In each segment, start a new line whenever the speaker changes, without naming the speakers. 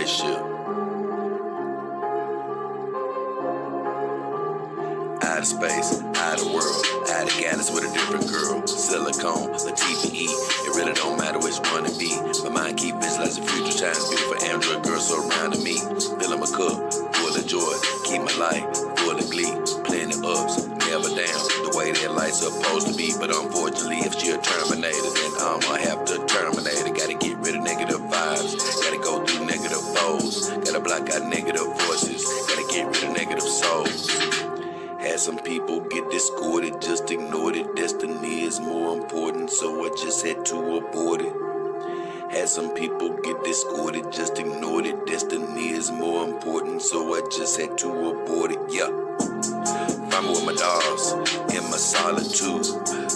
spaceship. Out of space, out of world, out of galaxy with a different girl. Silicone, a TPE, it really don't matter which one it be. My mind keep visualizing future times, beautiful Android girls surrounding me. Filling my cup, full of joy, keep my life full of glee. Plenty ups, never down, the way that life's supposed to be. But unfortunately, if she a Terminator, then I'ma have to terminate her. Gotta get rid of negative vibes, gotta go through negative foes, gotta block out negative voices, gotta get rid of negative souls. Had some people get discorded, just ignored it. Destiny is more important, so I just had to abort it. Had some people get discorded, just ignored it. Destiny is more important, so I just had to abort it. Yeah. Find me with my dogs in my solitude.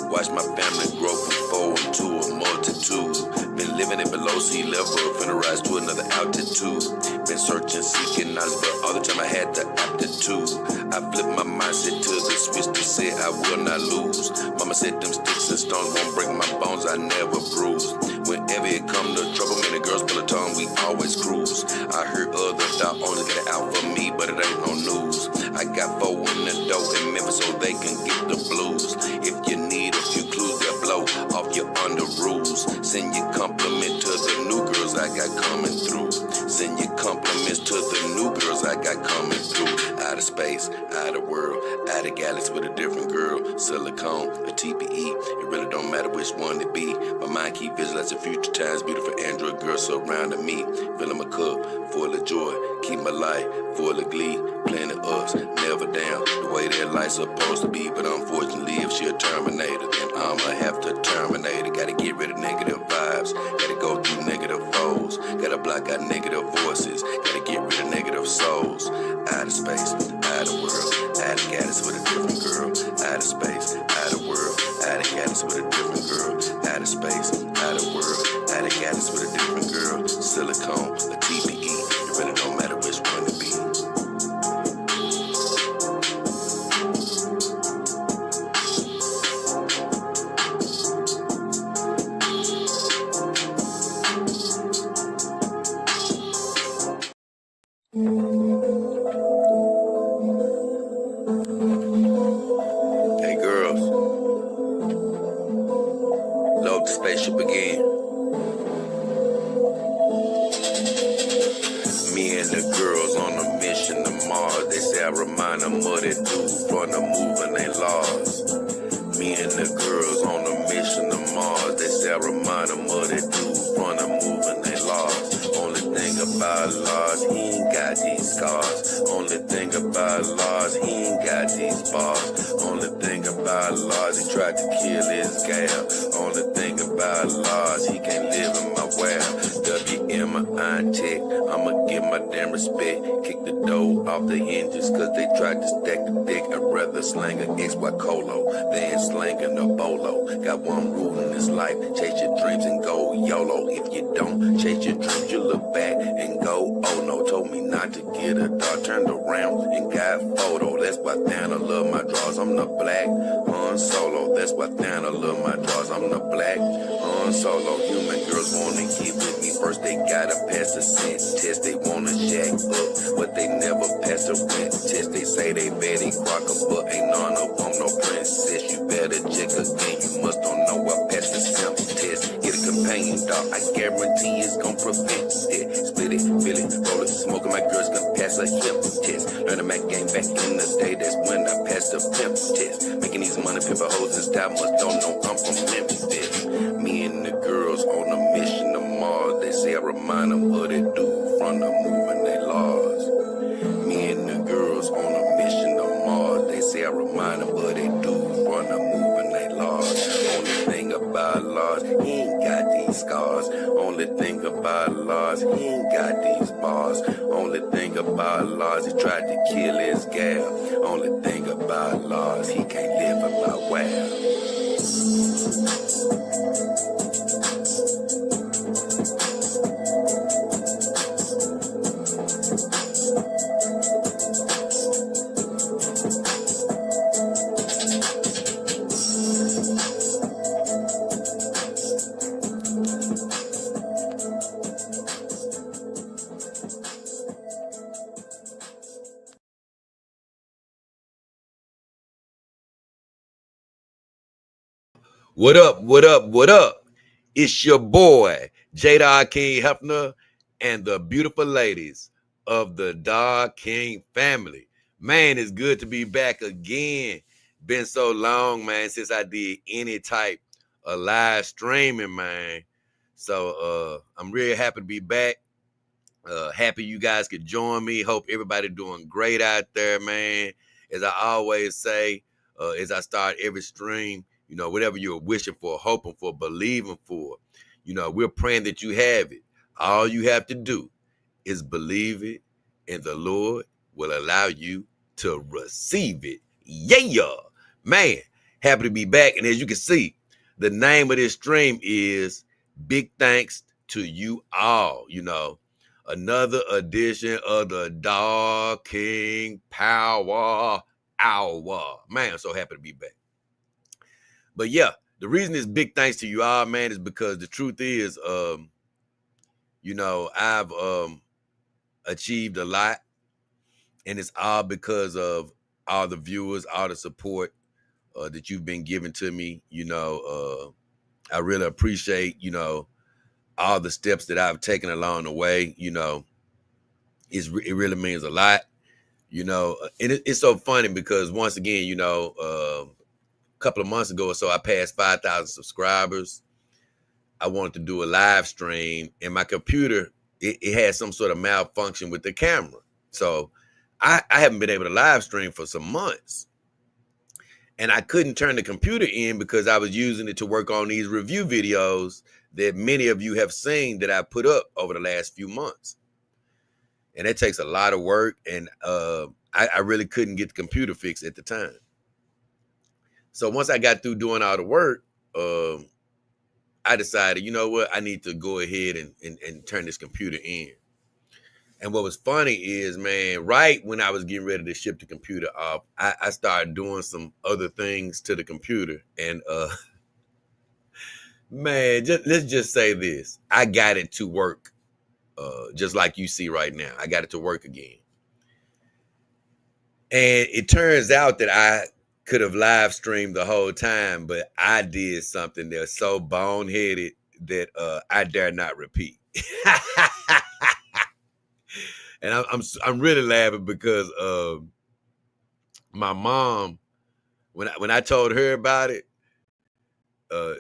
Watch my family grow from 4 into a multitude. Been living it below sea level, finna rise to another altitude. Been searching, seeking knowledge, but all the time I had the aptitude. I flipped my mindset to the switch that said I will not lose. Mama said them sticks and stones won't break my bones, I never bruise. Whenever it come to trouble, man, the girls pull a tongue, we always cruise. I heard other dog owners get it out for me, but it ain't no news. I got 4 in the dough in Memphis so they can get the blues. If you need a few clues, they'll blow off your under rules. Send your compliment to the new girls I got coming through. Send your compliments to the new girls I got coming through. Out of space, out of world, out of galaxy with a different girl. Silicone, a TPE, it really don't matter which one it be. My mind keep visualizing future times, beautiful Android girls surrounding me. Filling my cup, full of joy, keep my life full of glee. Plenty ups, never down, the way that life's supposed to be. But unfortunately, if she a Terminator, then I'ma have to terminate her. Gotta get rid of negative vibes, gotta go through negative foes, gotta block out negative voices, gotta get rid of negative souls. Out of space, out of world, out of galaxy with a different girl. Out of space, out of world, out of galaxy with a different girl. Out of space, out of world, out of galaxy with a different girl. Silicone, a TPE, it really don't matter which one it be. Hey girls, load the spaceship again. Me and the girls on a mission to Mars. They say I remind them of that dude from the moving they laws. Me and the girls on a mission to Mars. They say I remind them of that dude from the moving they laws. Only thing about Lars, he ain't got these scars. Only thing about Lars, he ain't got these bars. Only thing about Lars, he tried to kill his gal. Only thing about Lars, he can't live in my well. WMI tech, I'ma give my damn respect. Kick the dough off the hinges, cause they tried to stack the deck. I'd rather slang an XY Colo than slanging a bolo. Got one rule in this life, chase your dreams and go YOLO. If you don't chase your dreams, you look back and go, oh no. Told me not to get a dog, turned around and got photo. That's why Thana love my draws, I'm the black Han Solo. That's why Thana love my draws, I'm the black Han Solo. Human girls wanna get with me first, they gotta pass the scent test. They wanna jack up, but they never pass the rent test. They say they Betty Crocker, but ain't none of them no princess. You better check again, you must don't know I passed the simp test. Get a companion dog, I guarantee it's gon' prevent it. Split it, feel it, roll it, smoking. My girls can pass a hip test. Learn the Mac game back in the day, that's when I passed the pimp test. Making these money, pimpin' hoes and style, must don't know I'm from Memphis. Me and the girls on a mission to Mars. They say I remind them of that dude from the moving they laws. Me and the girls on a mission to Mars. They say I remind them of that dude from the moving they laws. Only thing about Lars, he ain't got these scars. Only thing about Lars, he ain't got these bars. Only thing about Lars, he tried to kill his gal. Only thing about Lars, he can't live in my wow. What up? What up? What up? It's your boy, JayDollKingHefner, and the beautiful ladies of the Dog King family. Man, it's good to be back again. Been so long, man, since I did any type of live streaming, man. So I'm really happy to be back. Happy you guys could join me. Hope everybody doing great out there, man. As I always say, as I start every stream, whatever you're wishing for, hoping for, believing for, we're praying that you have it. All you have to do is believe it, and the Lord will allow you to receive it. Yeah, man. Happy to be back. And as you can see, the name of this stream is Big Thanks to You All. Another edition of the Dog King Power Hour. Man, I'm so happy to be back. But yeah, the reason it's big thanks to you all, man, is because the truth is, I've achieved a lot, and it's all because of all the viewers, all the support that you've been giving to me. I really appreciate, all the steps that I've taken along the way. It really means a lot. And it's so funny because once again, a couple of months ago or so, I passed 5,000 subscribers. I wanted to do a live stream, and my computer, it had some sort of malfunction with the camera. So I haven't been able to live stream for some months. And I couldn't turn the computer in because I was using it to work on these review videos that many of you have seen that I put up over the last few months. And that takes a lot of work, and I really couldn't get the computer fixed at the time. So once I got through doing all the work, I decided, you know what, I need to go ahead and turn this computer in. And what was funny is, man, right when I was getting ready to ship the computer off, I started doing some other things to the computer. And man, let's just say this. I got it to work, just like you see right now. I got it to work again. And it turns out that I could have live streamed the whole time, but I did something that's so boneheaded that I dare not repeat. And I'm really laughing because my mom, when I told her about it,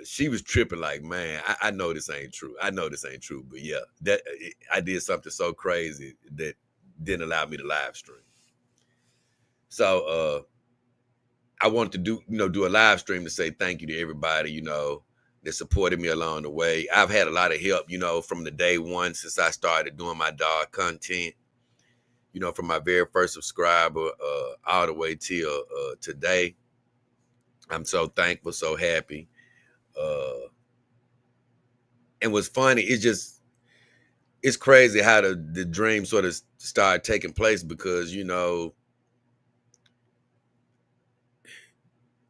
she was tripping like, man, I know this ain't true. I know this ain't true. But yeah, I did something so crazy that didn't allow me to live stream. So I wanted to do a live stream to say thank you to everybody, that supported me along the way. I've had a lot of help, from the day one since I started doing my dog content, from my very first subscriber all the way till today. I'm so thankful, so happy. And what's funny, it's crazy how the dream sort of started taking place because,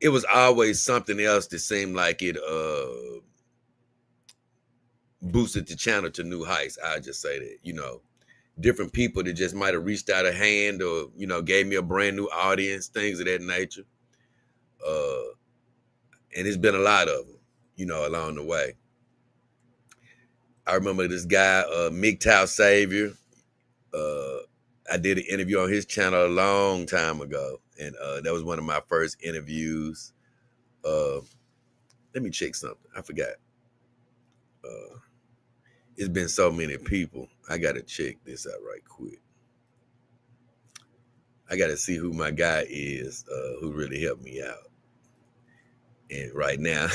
it was always something else that seemed like it boosted the channel to new heights. I just say that, different people that just might have reached out a hand or, gave me a brand new audience, things of that nature. And it's been a lot of them, along the way. I remember this guy, MGTOW Savior. I did an interview on his channel a long time ago. And that was one of my first interviews. Let me check something. I forgot. It's been so many people. I got to check this out right quick. I got to see who my guy is who really helped me out. And right now,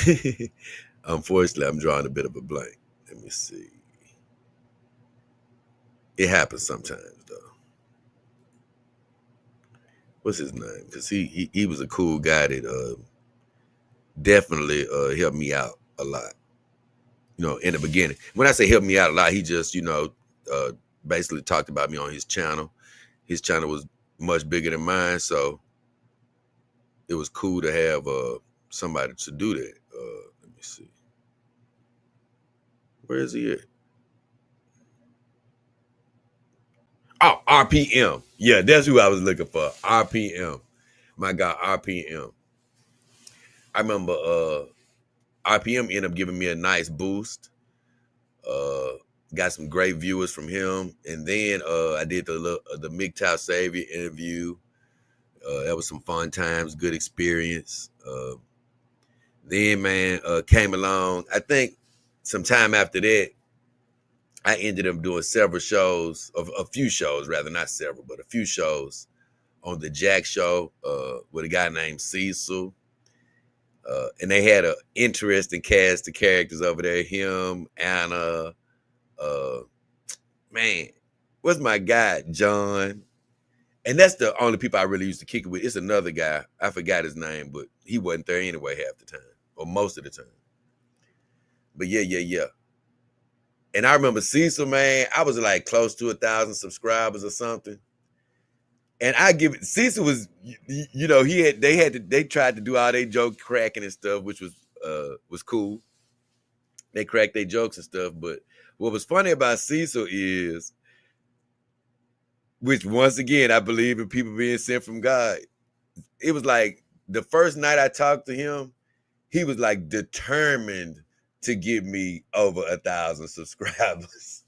unfortunately, I'm drawing a bit of a blank. Let me see. It happens sometimes, though. What's his name? Because he was a cool guy that definitely helped me out a lot. In the beginning. When I say help me out a lot, he just, basically talked about me on his channel. His channel was much bigger than mine, so it was cool to have somebody to do that. Let me see. Where is he at? Oh, RPM. Yeah, that's who I was looking for. RPM. My guy, RPM. I remember RPM ended up giving me a nice boost. Got some great viewers from him, and then I did the MGTOW Savior interview. That was some fun times, good experience. Then, man, came along. I think some time after that, I ended up doing several shows, a few shows, rather, not several, but a few shows on the Jack Show with a guy named Cecil. And they had an interesting cast of characters over there. Him, Anna, man, what's my guy, John? And that's the only people I really used to kick it with. It's another guy. I forgot his name, but he wasn't there anyway half the time, or most of the time. But yeah. And I remember Cecil, man, I was like close to 1,000 subscribers or something. And I give it, Cecil was, you know, they tried to do all their joke cracking and stuff, which was cool. They cracked their jokes and stuff. But what was funny about Cecil is, which once again, I believe in people being sent from God. It was like the first night I talked to him, he was like determined to get me over 1,000 subscribers.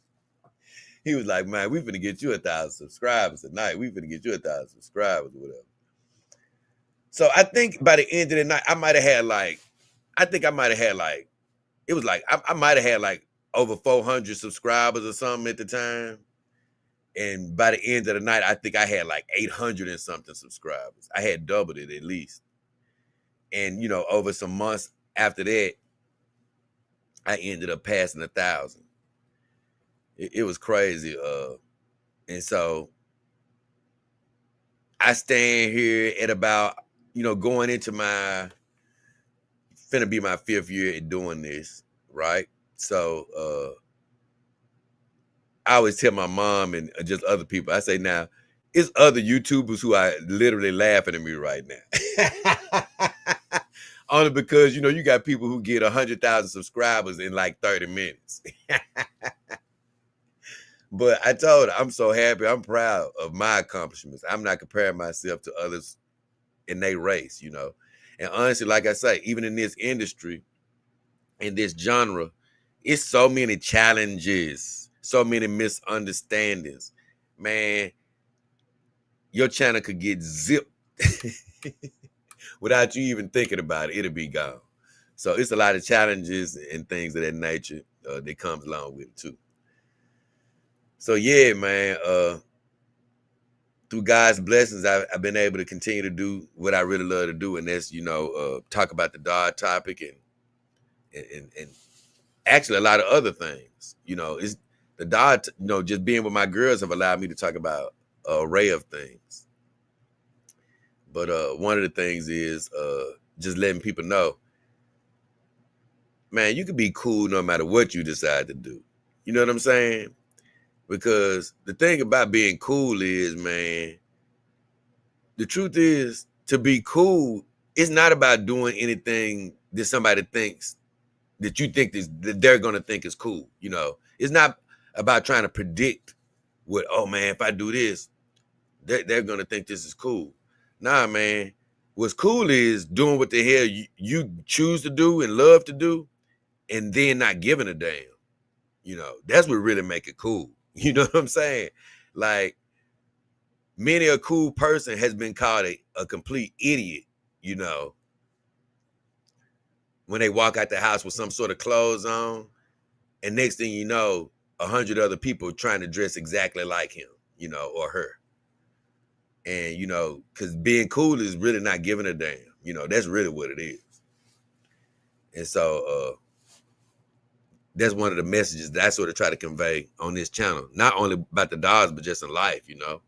He was like, man, we finna get you 1,000 subscribers tonight. We finna get you 1,000 subscribers or whatever. So I think by the end of the night, I might have had like, it was like, I might have had like over 400 subscribers or something at the time. And by the end of the night, I think I had like 800 and something subscribers. I had doubled it at least. And, you know, over some months after that, I ended up passing 1,000. It was crazy. And so I stand here at about, you know, going into finna be my 5th year at doing this, right? So I always tell my mom and just other people, I say, now, it's other YouTubers who are literally laughing at me right now. Only because, you know, you got people who get 100,000 subscribers in like 30 minutes. But I told her, I'm so happy. I'm proud of my accomplishments. I'm not comparing myself to others in their race, you know. And honestly, like I say, even in this industry, in this genre, it's so many challenges, so many misunderstandings. Man, your channel could get zipped without you even thinking about it. It'll be gone. So it's a lot of challenges and things of that nature that comes along with it too. So yeah, man, through God's blessings, I've been able to continue to do what I really love to do, and that's, you know, talk about the dog topic and actually a lot of other things. You know, it's the dog, you know, just being with my girls have allowed me to talk about an array of things. But one of the things is just letting people know, man, you can be cool no matter what you decide to do. You know what I'm saying? Because the thing about being cool is, man, the truth is, to be cool, it's not about doing anything that somebody thinks that you think that they're going to think is cool. You know, it's not about trying to predict what, oh man, if I do this, they're going to think this is cool. Nah, man, what's cool is doing what the hell you choose to do and love to do, and then not giving a damn. You know, that's what really make it cool. You know what I'm saying? Like, many a cool person has been called a complete idiot, you know, when they walk out the house with some sort of clothes on, and next thing you know, 100 other people trying to dress exactly like him, you know, or her. And, you know, because being cool is really not giving a damn. You know, that's really what it is. And so that's one of the messages that I sort of try to convey on this channel. Not only about the dogs, but just in life, you know.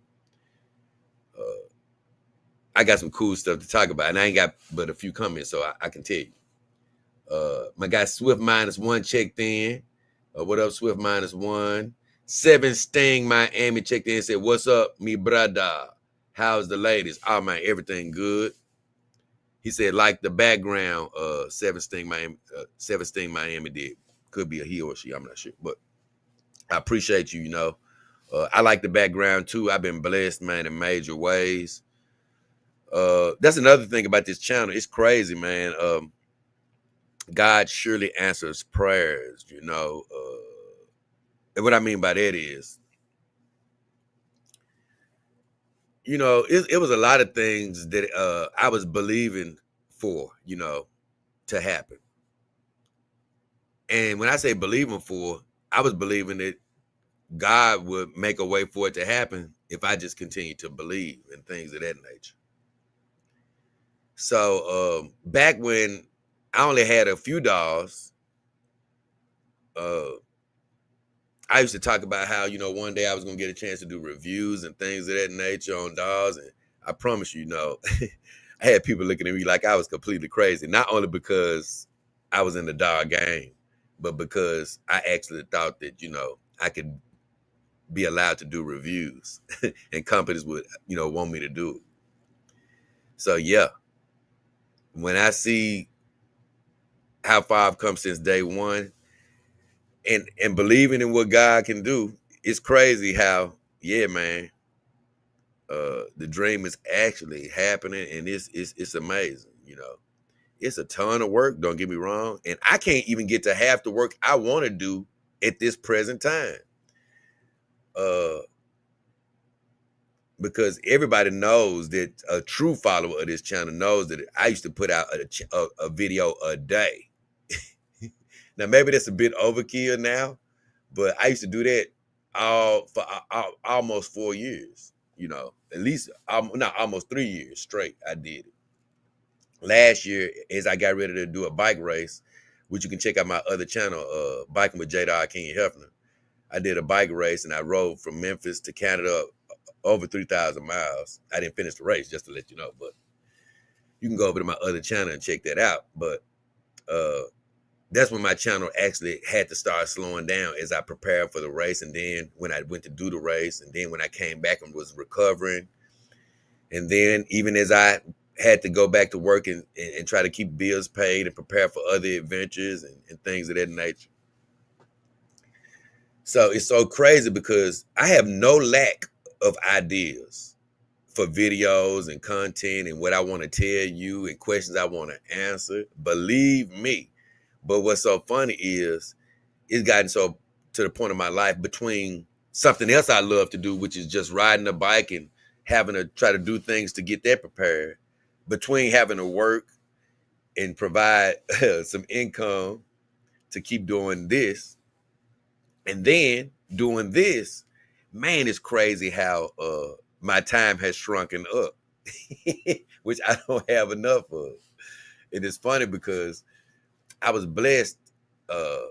I got some cool stuff to talk about, and I ain't got but a few comments, so I can tell you. My guy Swift -1 checked in. What up, Swift -1? 7 Sting Miami checked in and said, what's up, me brother? How's the ladies? Oh, man, everything good. He said, like the background, 7 Sting Miami did. Could be a he or she, I'm not sure. But I appreciate you, you know. I like the background, too. I've been blessed, man, in major ways. That's another thing about this channel. It's crazy, man. God surely answers prayers, you know. And what I mean by that is, you know, it was a lot of things that I was believing for, you know, to happen. And when I say believing for, I was believing that God would make a way for it to happen if I just continued to believe and things of that nature. So back when I only had a few dolls, uh, I used to talk about how, you know, one day I was gonna get a chance to do reviews and things of that nature on dolls. And I promise you, you know, I had people looking at me like I was completely crazy. Not only because I was in the doll game, but because I actually thought that, you know, I could be allowed to do reviews and companies would, you know, want me to do it. So yeah, when I see how far I've come since day one and believing in what God can do, it's crazy how, yeah, man, the dream is actually happening, and it's amazing, you know. It's a ton of work, don't get me wrong, and I can't even get to half the work I want to do at this present time. Uh because everybody knows that a true follower of this channel knows that I used to put out a video a day. Now maybe that's a bit overkill now, but I used to do that all for almost 4 years. You know, at least not almost 3 years straight. I did it. Last year, as I got ready to do a bike race, which you can check out my other channel, Biking with JayDollKingHefner. I did a bike race and I rode from Memphis to Canada over 3,000 miles. I didn't finish the race, just to let you know, but you can go over to my other channel and check that out. But uh, that's when my channel actually had to start slowing down as I prepared for the race. And then when I went to do the race, and then when I came back and was recovering, and then even as I had to go back to work and try to keep bills paid and prepare for other adventures and things of that nature. So it's so crazy because I have no lack of ideas for videos and content and what I want to tell you and questions I want to answer. Believe me. But what's so funny is it's gotten so to the point of my life between something else I love to do, which is just riding a bike and having to try to do things to get that prepared, between having to work and provide some income to keep doing this and then doing this. Man, it's crazy how my time has shrunken up, which I don't have enough of. And it's funny because I was blessed uh,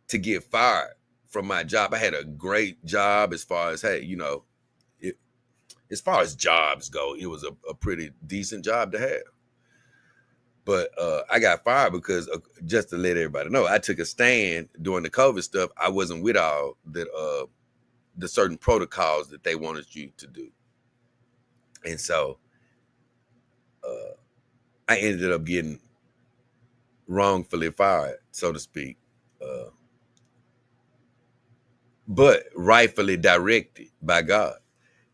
to get fired from my job. I had a great job as far as, hey, you know, it, as far as jobs go, it was a pretty decent job to have. But I got fired because just to let everybody know, I took a stand during the COVID stuff. I wasn't with all that the certain protocols that they wanted you to do. And so I ended up getting wrongfully fired, so to speak, but rightfully directed by God.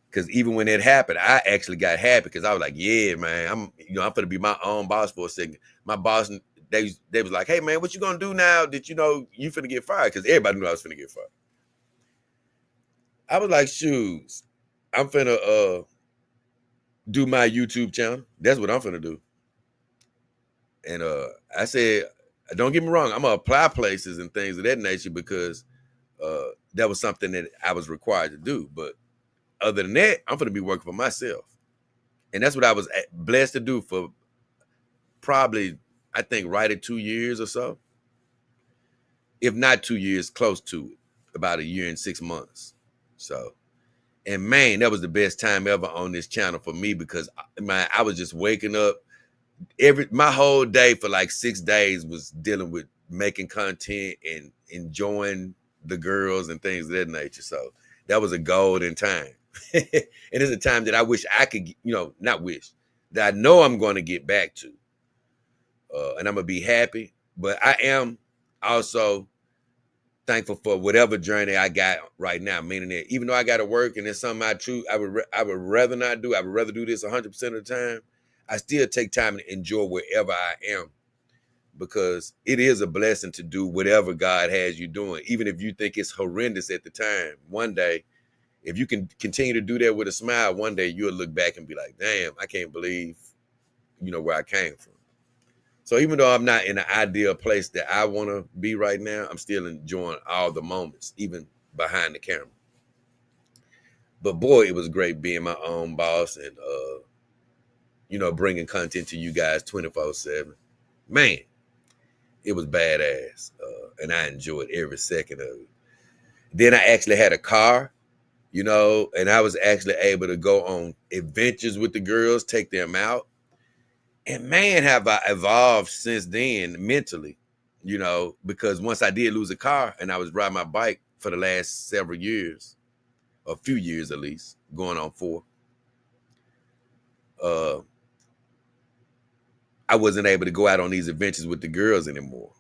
Because even when it happened, I actually got happy because I was like, yeah, man, I'm gonna be my own boss for a second. My boss, they was like, hey, man, what you gonna do now that you know you finna get fired? Because everybody knew I was finna get fired. I was like, shoes, I'm finna do my YouTube channel. That's what I'm finna do. And I said, don't get me wrong, I'm gonna apply places and things of that nature because that was something that I was required to do. But other than that, I'm gonna be working for myself. And that's what I was blessed to do for probably, I think, right at 2 years or so. If not 2 years, close to it, about a year and 6 months. So, and man, that was the best time ever on this channel for me because man, I was just waking up my whole day for like 6 days was dealing with making content and enjoying the girls and things of that nature. So that was a golden time. And it's a time that I wish I could, you know, not wish, that I know I'm going to get back to. And I'm going to be happy. But I am also thankful for whatever journey I got right now, meaning that even though I got to work and it's something I would rather not do, I would rather do this 100% of the time, I still take time to enjoy wherever I am because it is a blessing to do whatever God has you doing, even if you think it's horrendous at the time. One day, if you can continue to do that with a smile, one day you'll look back and be like, damn, I can't believe, where I came from. So even though I'm not in the ideal place that I want to be right now, I'm still enjoying all the moments, even behind the camera. But boy, it was great being my own boss and, bringing content to you guys 24/7. Man, it was badass. And I enjoyed every second of it. Then I actually had a car, and I was actually able to go on adventures with the girls, take them out. And man, have I evolved since then mentally, because once I did lose a car and I was riding my bike for the last several years, a few years at least, going on 4, I wasn't able to go out on these adventures with the girls anymore.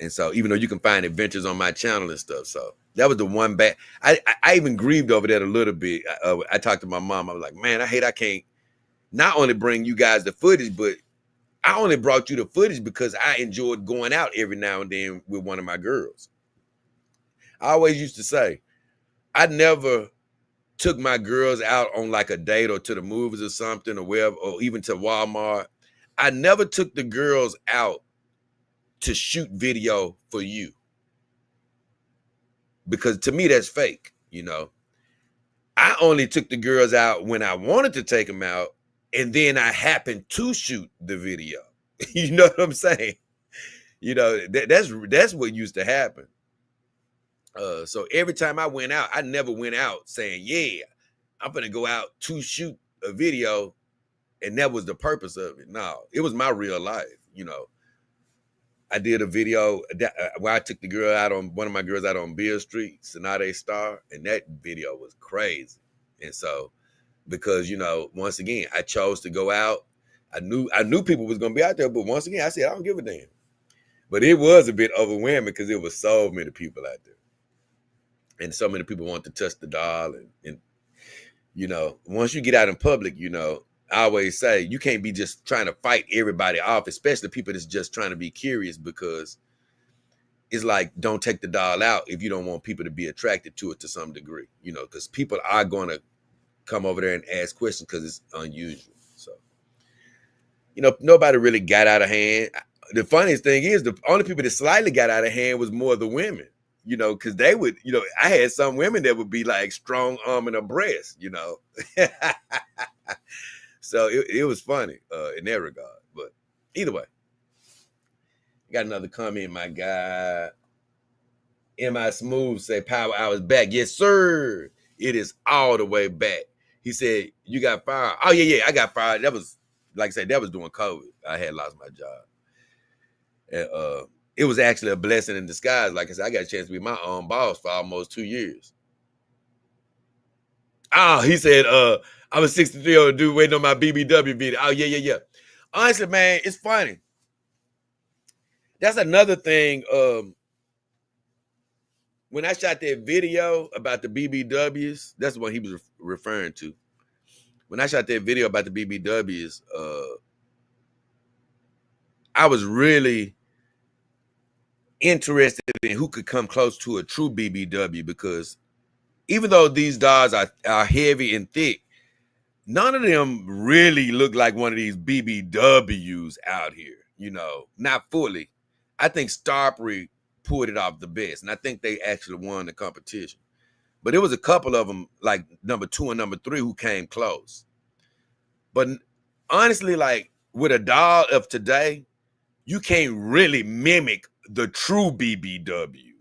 And so even though you can find adventures on my channel and stuff, so that was the one bad. I even grieved over that a little bit. I talked to my mom. I was like, man, I can't not only bring you guys the footage, but I only brought you the footage because I enjoyed going out every now and then with one of my girls. I always used to say, I never took my girls out on like a date or to the movies or something or wherever, or even to Walmart. I never took the girls out to shoot video for you. Because to me, that's fake, I only took the girls out when I wanted to take them out, and then I happened to shoot the video. You know what I'm saying? That's what used to happen. So every time I went out, I never went out saying, yeah, I'm gonna go out to shoot a video, and that was the purpose of it. No, it was my real life. I did a video where I took one of my girls out on Beale Street, Sonate Star, and that video was crazy. And so, because once again, I chose to go out. I knew people was gonna be out there, but once again, I said I don't give a damn. But it was a bit overwhelming because it was so many people out there, and so many people want to touch the doll, and once you get out in public, I always say you can't be just trying to fight everybody off, especially people that's just trying to be curious, because it's like, don't take the doll out if you don't want people to be attracted to it to some degree, because people are going to come over there and ask questions because it's unusual. So, nobody really got out of hand. The funniest thing is the only people that slightly got out of hand was more the women, because they would, I had some women that would be like strong arm and a breast, So it was funny in that regard. But either way, got another comment, my guy. M.I. Smooth say Power Hour is back. Yes, sir. It is all the way back. He said, you got fired. Oh, yeah, I got fired. That was, like I said, that was during COVID. I had lost my job. And it was actually a blessing in disguise. Like I said, I got a chance to be my own boss for almost 2 years. Oh, he said, I'm a 63-year-old dude waiting on my BBW video. Oh, yeah. Honestly, man, it's funny. That's another thing. When I shot that video about the BBWs, that's what he was referring to. When I shot that video about the BBWs, I was really interested in who could come close to a true BBW, because even though these dolls are heavy and thick, none of them really look like one of these BBWs out here, not fully. I think Starbury pulled it off the best, and I think they actually won the competition. But there was a couple of them, like number 2 and number 3, who came close. But honestly, like with a doll of today, you can't really mimic the true BBW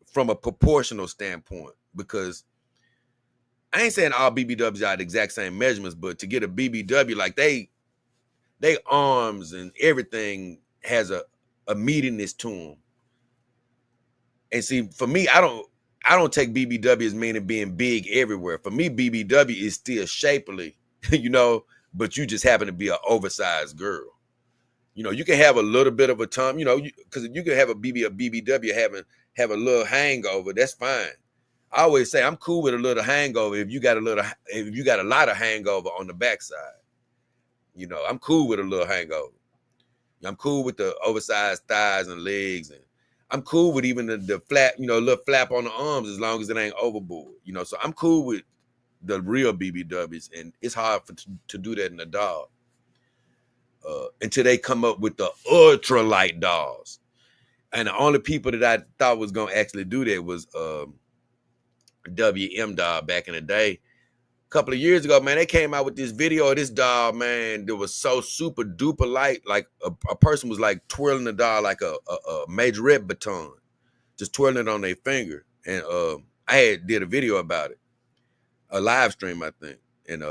from a proportional standpoint, because I ain't saying all BBWs are the exact same measurements, but to get a BBW, like they arms and everything has a meatiness to them. And see, for me, I don't take BBW as meaning being big everywhere. For me, BBW is still shapely, but you just happen to be an oversized girl. You can have a little bit of a tummy, because you can have a BBW have a little hangover. That's fine. I always say I'm cool with a little hangover if you got a lot of hangover on the backside. I'm cool with a little hangover. I'm cool with the oversized thighs and legs, and I'm cool with even the flap, little flap on the arms as long as it ain't overboard. So I'm cool with the real BBWs, and it's hard to do that in a doll until they come up with the ultra light dolls. And the only people that I thought was gonna actually do that was WM doll back in the day. A couple of years ago, man, they came out with this video of this doll, man, that was so super duper light, like a person was like twirling the doll like a majorette baton, just twirling it on their finger. And I did a video about it, a live stream, I think. And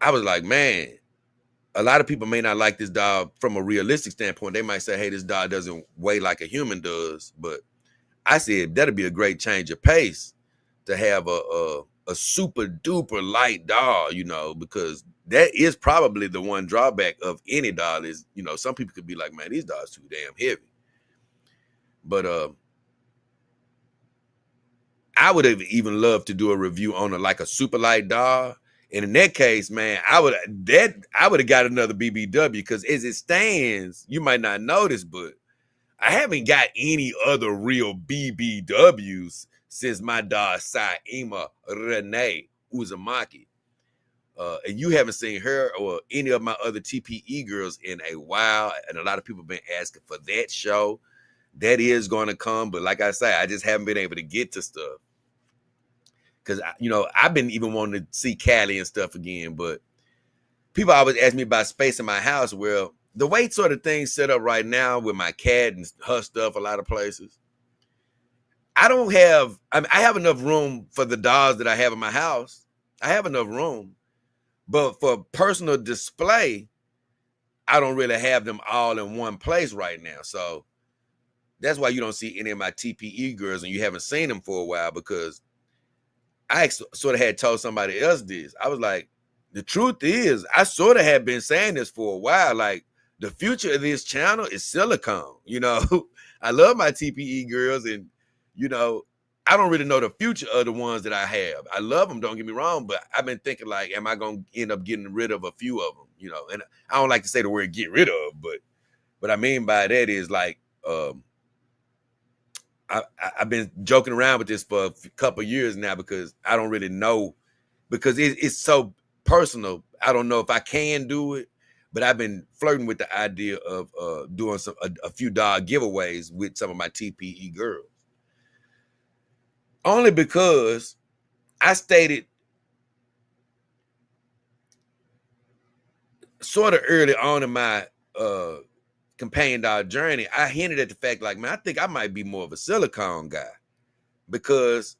I was like, man, a lot of people may not like this doll from a realistic standpoint. They might say, hey, this doll doesn't weigh like a human does. But I said that'd be a great change of pace to have a super duper light doll, because that is probably the one drawback of any doll is, some people could be like, man, these dolls too damn heavy. But I would have even loved to do a review on a super light doll. And in that case, man, I would have got another BBW, because as it stands, you might not notice, but I haven't got any other real BBWs since my dog Saima Renee Uzumaki. And you haven't seen her or any of my other TPE girls in a while. And a lot of people have been asking for that show. That is going to come. But like I say, I just haven't been able to get to stuff. Because, I've been even wanting to see Cali and stuff again. But people always ask me about space in my house. Well, the way sort of things set up right now with my cat and her stuff, a lot of places, I have enough room for the dolls that I have in my house. I have enough room. But for personal display, I don't really have them all in one place right now. So that's why you don't see any of my TPE girls and you haven't seen them for a while, because I sort of had told somebody else this. I was like, the truth is, I sort of had been saying this for a while. Like, the future of this channel is silicone. I love my TPE girls, and, I don't really know the future of the ones that I have. I love them, don't get me wrong, but I've been thinking, like, am I going to end up getting rid of a few of them? And I don't like to say the word get rid of, but what I mean by that is, like, I've been joking around with this for a couple of years now, because I don't really know, because it's so personal. I don't know if I can do it, but I've been flirting with the idea of doing a few dog giveaways with some of my TPE girls. Only because I stated sort of early on in my companion dog journey, I hinted at the fact, like, man, I think I might be more of a silicone guy, because,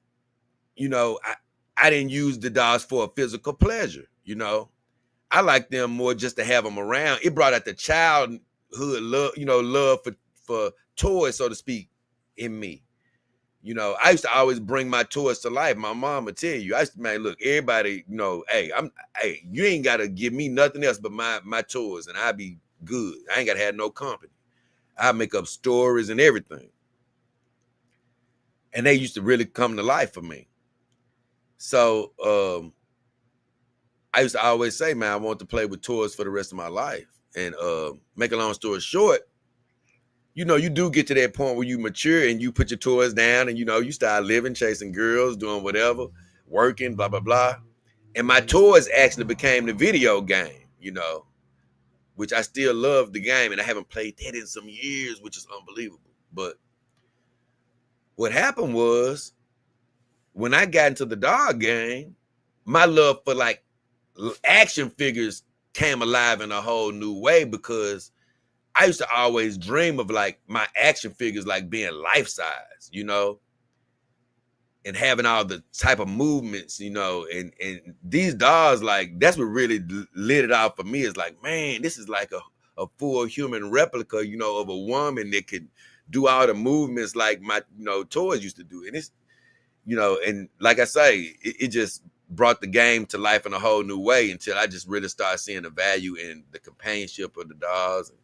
I didn't use the dogs for a physical pleasure. I like them more just to have them around. It brought out the childhood love, love for toys, so to speak, in me. I used to always bring my toys to life. My mom would tell you, man, look, everybody, hey, you ain't got to give me nothing else but my toys, and I'll be good. I ain't got to have no company. I make up stories and everything. And they used to really come to life for me. So I used to always say, man, I want to play with toys for the rest of my life. And make a long story short, you do get to that point where you mature and you put your toys down and, you start living, chasing girls, doing whatever, working, blah, blah, blah. And my toys actually became the video game, which I still love the game. And I haven't played that in some years, which is unbelievable. But what happened was, when I got into the dog game, my love for like action figures came alive in a whole new way, because I used to always dream of like my action figures like being life size, and having all the type of movements, and these dolls, like, that's what really lit it out for me. Is like, man, this is like a full human replica, of a woman that could do all the movements like my, toys used to do. And it's, and like I say, it just brought the game to life in a whole new way, until I just really started seeing the value in the companionship of the dolls. And,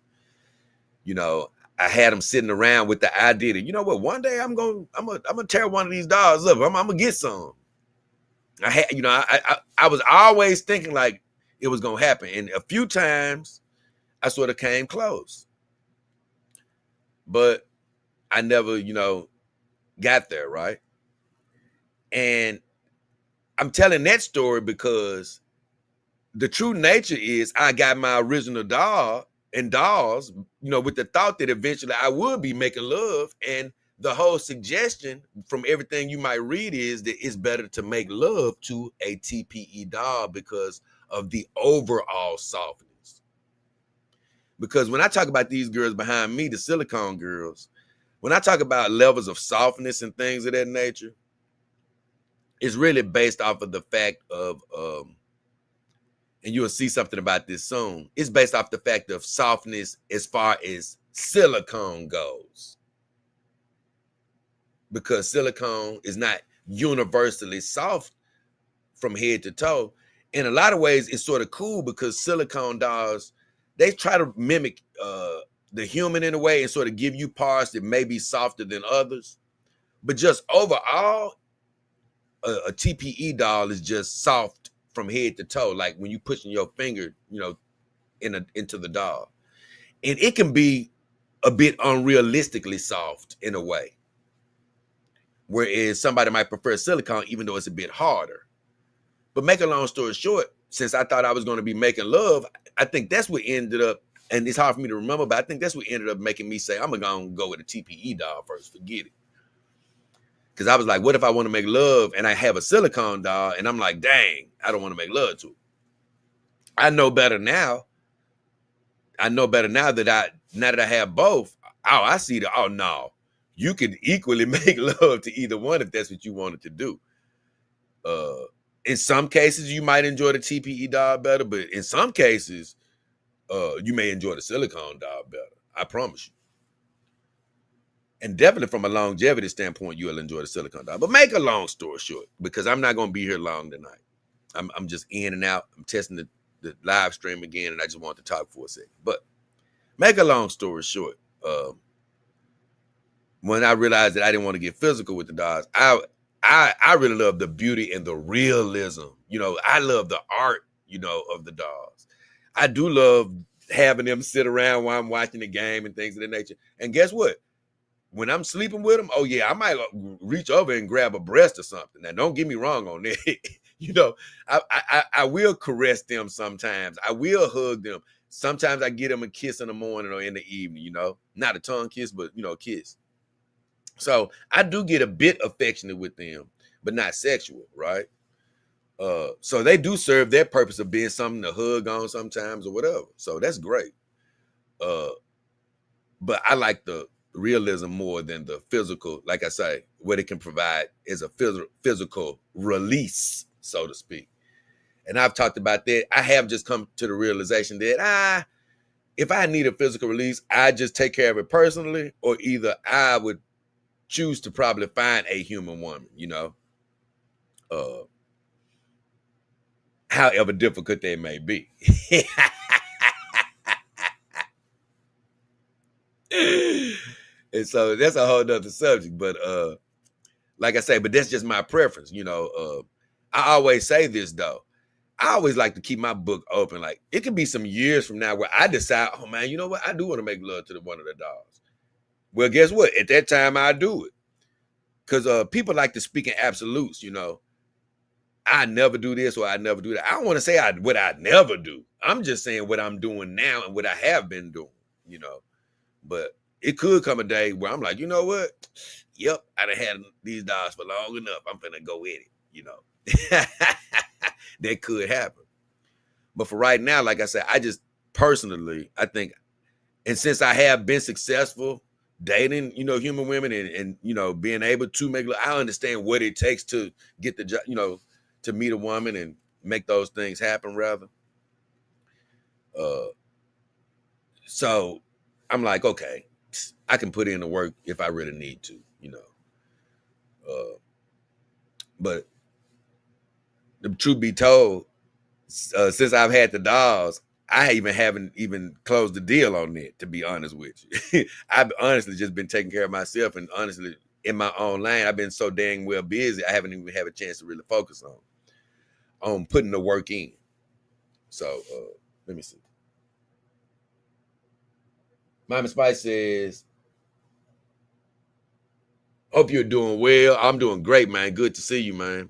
I had them sitting around with the idea that, what, one day I'm gonna tear one of these dolls up. I'm gonna get some. I had, I was always thinking like it was gonna happen. And a few times I sort of came close, but I never, got there, right? And I'm telling that story because the true nature is I got my original doll and dolls, with the thought that eventually I would be making love. And the whole suggestion from everything you might read is that it's better to make love to a TPE doll because of the overall softness. Because when I talk about these girls behind me, the silicone girls, when I talk about levels of softness and things of that nature, it's really based off of the fact of and you'll see something about this soon. It's based off the fact of softness as far as silicone goes. Because silicone is not universally soft from head to toe. In a lot of ways, it's sort of cool because silicone dolls, they try to mimic the human in a way and sort of give you parts that may be softer than others. But just overall, a TPE doll is just soft from head to toe, like when you pushing your finger, into the doll. And it can be a bit unrealistically soft in a way. Whereas somebody might prefer silicone, even though it's a bit harder. But make a long story short, since I thought I was going to be making love, I think that's what ended up, and it's hard for me to remember, but I think that's what ended up making me say, I'm going to go with a TPE doll first, forget it. Because I was like, what if I want to make love and I have a silicone doll and I'm like, dang, I don't want to make love to it. I know better now. Now that I have both, I see that, no, you could equally make love to either one if that's what you wanted to do. In some cases, you might enjoy the TPE doll better, but in some cases, you may enjoy the silicone doll better. I promise you. And definitely from a longevity standpoint, you'll enjoy the silicone doll. But make a long story short, because I'm not going to be here long tonight. I'm just in and out. I'm testing the live stream again, and I just want to talk for a second. But make a long story short, when I realized that I didn't want to get physical with the dolls, I really love the beauty and the realism. I love the art, of the dolls. I do love having them sit around while I'm watching the game and things of that nature. And guess what? When I'm sleeping with them, I might reach over and grab a breast or something. Now, don't get me wrong on that. I will caress them sometimes. I will hug them. Sometimes I get them a kiss in the morning or in the evening, Not a tongue kiss, but, a kiss. So I do get a bit affectionate with them, but not sexual, right? So they do serve their purpose of being something to hug on sometimes or whatever. So that's great. But I like the realism more than the physical, like I say, what it can provide is a physical release, so to speak. And I've talked about that. I have just come to the realization that if I need a physical release, I just take care of it personally, or either I would choose to probably find a human woman, however difficult they may be. And so that's a whole nother subject. But like I say, but that's just my preference. I always say this though. I always like to keep my book open. Like it could be some years from now where I decide, oh man, you know what? I do want to make love to one of the dolls. Well, guess what? At that time, I do it. Because people like to speak in absolutes, I never do this or I never do that. I don't want to say what I never do. I'm just saying what I'm doing now and what I have been doing, But it could come a day where I'm like, you know what? Yep, I done had these dolls for long enough. I'm finna go with it, That could happen. But for right now, like I said, I just personally, I think, and since I have been successful dating, human women and being able to make, I understand what it takes to get the job, to meet a woman and make those things happen rather. So I'm like, okay, I can put in the work if I really need to, but the truth be told, since I've had the dolls, I haven't even closed the deal on that, to be honest with you. I've honestly just been taking care of myself, and honestly, in my own lane, I've been so dang well busy, I haven't even had a chance to really focus on putting the work in. So let me see. Mama Spice says, hope you're doing well. I'm doing great, man. Good to see you, man.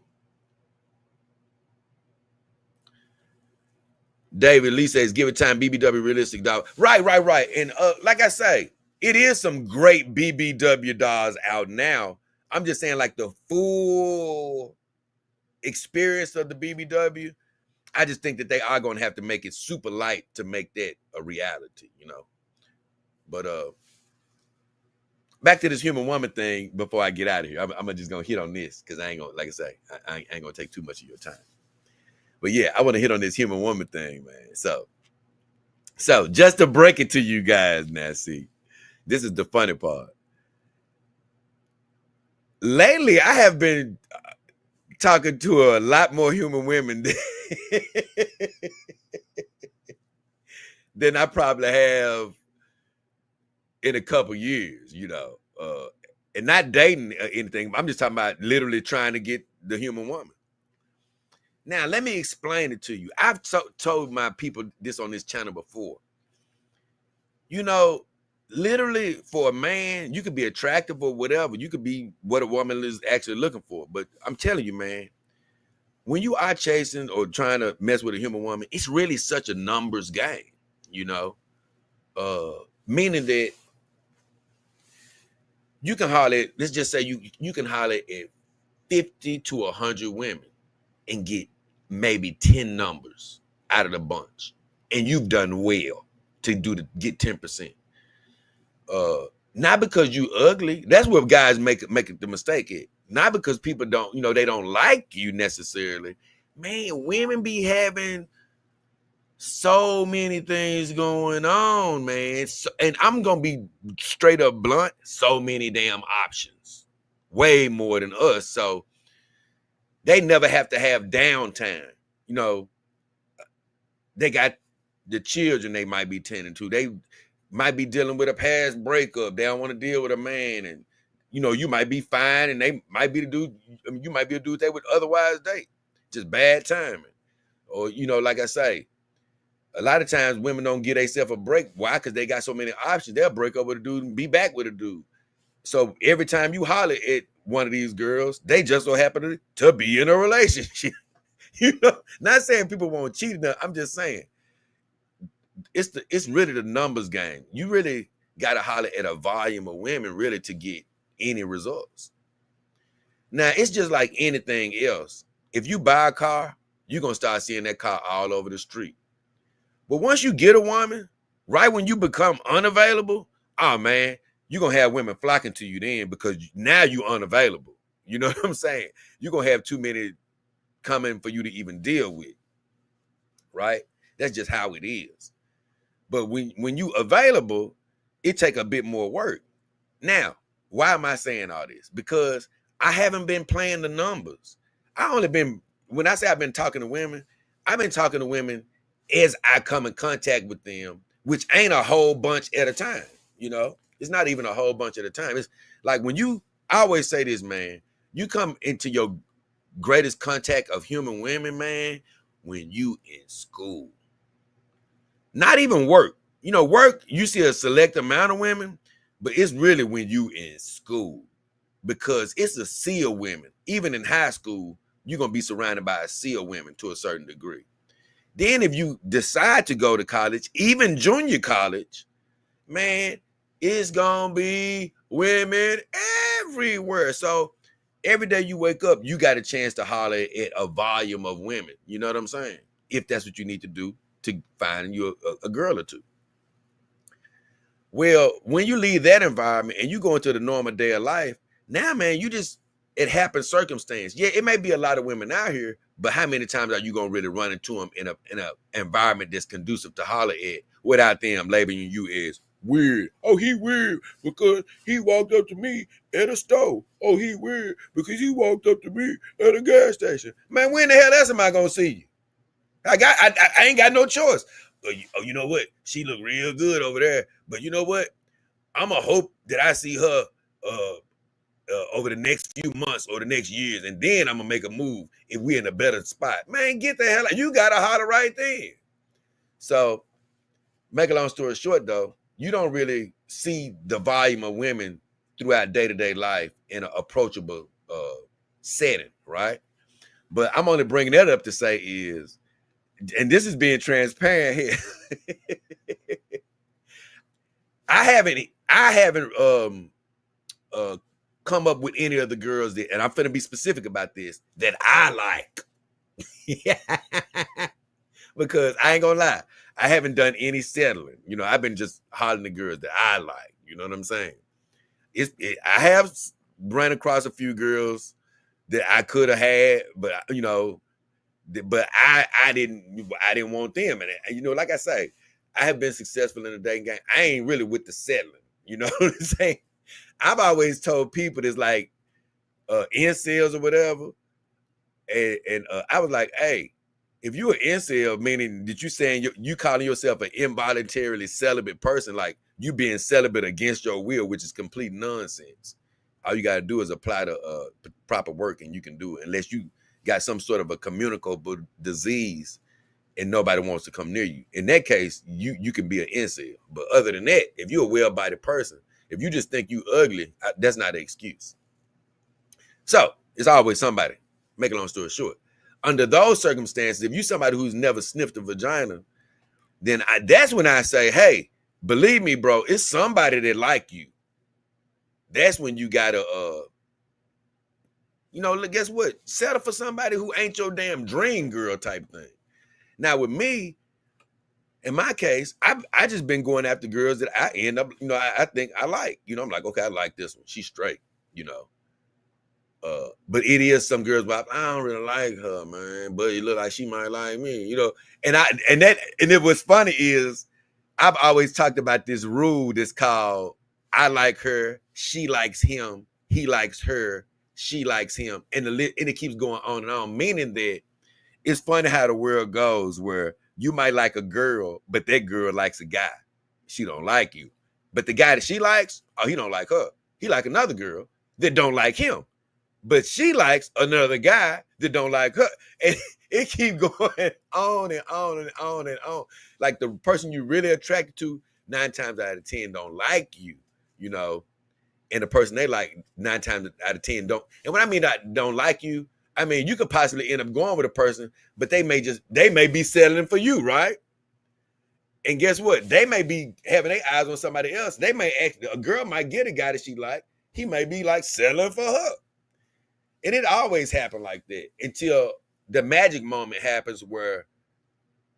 David Lee says, give it time, BBW realistic doll. Right. And like I say, it is some great BBW dolls out now. I'm just saying, like, the full experience of the BBW, I just think that they are going to have to make it super light to make that a reality, you know. But back to this human woman thing before I get out of here. I'm just going to hit on this because I ain't going to, like I say, I ain't going to take too much of your time. But yeah, I want to hit on this human woman thing, man. So just to break it to you guys now, see, this is the funny part. Lately, I have been talking to a lot more human women than I probably have in a couple years, you know. And not dating or anything. I'm just talking about literally trying to get the human woman. Now, let me explain it to you. I've told my people this on this channel before. You know, literally for a man, you could be attractive or whatever. You could be what a woman is actually looking for. But I'm telling you, man, when you are chasing or trying to mess with a human woman, it's really such a numbers game, you know? Meaning that you can holler at, let's just say you can holler at 50 to 100 women and get maybe 10 numbers out of the bunch. And you've done well to get 10%. Not because you ugly. That's where guys make the mistake at. Not because people don't, you know, they don't like you necessarily. Man, women be having so many things going on, man. And I'm gonna be straight up blunt. So many damn options, way more than us. So they never have to have downtime. You know, they got the children they might be tending to. They might be dealing with a past breakup. They don't want to deal with a man, and you know, you might be fine, and they might be the dude. I mean, you might be a dude they would otherwise date. Just bad timing, or you know, like I say, a lot of times women don't get themselves a break. Why? Because they got so many options. They'll break up with a dude and be back with a dude. So every time you holler at one of these girls, they just so happen to be in a relationship. You know, not saying people won't cheat enough. I'm just saying it's really the numbers game. You really got to holler at a volume of women really to get any results. Now, it's just like anything else. If you buy a car, you're going to start seeing that car all over the street. But once you get a woman, right when you become unavailable, oh man, you're going to have women flocking to you then because now you're unavailable. You know what I'm saying? You're going to have too many coming for you to even deal with, right? That's just how it is. But when you available, it take a bit more work. Now, why am I saying all this? Because I haven't been playing the numbers. When I say I've been talking to women, I've been talking to women as I come in contact with them, which ain't a whole bunch at a time, you know? It's not even a whole bunch at a time. It's like I always say this, man, you come into your greatest contact of human women, man, when you in school. Not even work. You know, work, you see a select amount of women, but it's really when you in school because it's a sea of women. Even in high school, you're going to be surrounded by a sea of women to a certain degree. Then if you decide to go to college, even junior college, man, it's going to be women everywhere. So every day you wake up, you got a chance to holler at a volume of women. You know what I'm saying? If that's what you need to do to find you a girl or two. Well, when you leave that environment and you go into the normal day of life, now, man, it happens circumstance. Yeah, it may be a lot of women out here, but how many times are you going to really run into them in a environment that's conducive to holler at without them labeling you as weird? Oh, he weird because he walked up to me at a store. Oh, he weird because he walked up to me at a gas station. Man, when the hell else am I going to see you? I ain't got no choice. Oh, you know what? She look real good over there. But you know what? I'm going to hope that I see her over the next few months or the next years, and then I'm going to make a move if we're in a better spot. Man, get the hell out. You got to holler right then. So, make a long story short, though, you don't really see the volume of women throughout day-to-day life in an approachable setting, right? But I'm only bringing that up to say is, and this is being transparent here. I haven't uh come up with any of the girls that, and I'm finna be specific about this, that I like. Yeah. Because I ain't gonna lie, I haven't done any settling. I've been just hollering the girls that I like. You know what I'm saying? I have ran across a few girls that I could have had, but I didn't want them. And like I say, I have been successful in the dating game. I ain't really with the settling. You know what I'm saying? I've always told people it's like incels or whatever, and I was like, hey, if you an incel, meaning that you saying you calling yourself an involuntarily celibate person, like you being celibate against your will, which is complete nonsense. All you got to do is apply the proper work, and you can do it, unless you got some sort of a communicable disease and nobody wants to come near you. In that case, you can be an incel. But other than that, if you're a well-bodied person, if you just think you ugly, that's not an excuse. So it's always somebody. Make a long story short. Under those circumstances, if you somebody who's never sniffed a vagina, then that's when I say, hey, believe me, bro, it's somebody that like you. That's when you gotta, guess what? Settle for somebody who ain't your damn dream girl type thing. Now with me, in my case, I just been going after girls that I end up, I think I like. I'm like, okay, I like this one. She's straight, But it is some girls, but I don't really like her, man. But it look like she might like me, And it was funny is I've always talked about this rule that's called I like her, she likes him, he likes her, she likes him, and it keeps going on and on. Meaning that it's funny how the world goes, where you might like a girl, but that girl likes a guy. She don't like you, but the guy that she likes, he don't like her. He like another girl that don't like him. But she likes another guy that don't like her. And it keeps going on and on and on and on. Like the person you really attracted to, 9 times out of 10 don't like you, and the person they like 9 times out of 10 don't. And when I mean I don't like you, I mean you could possibly end up going with a person, but they may be settling for you, right? And guess what? They may be having their eyes on somebody else. They may a girl might get a guy that she like. He may be like settling for her. And it always happened like that until the magic moment happens where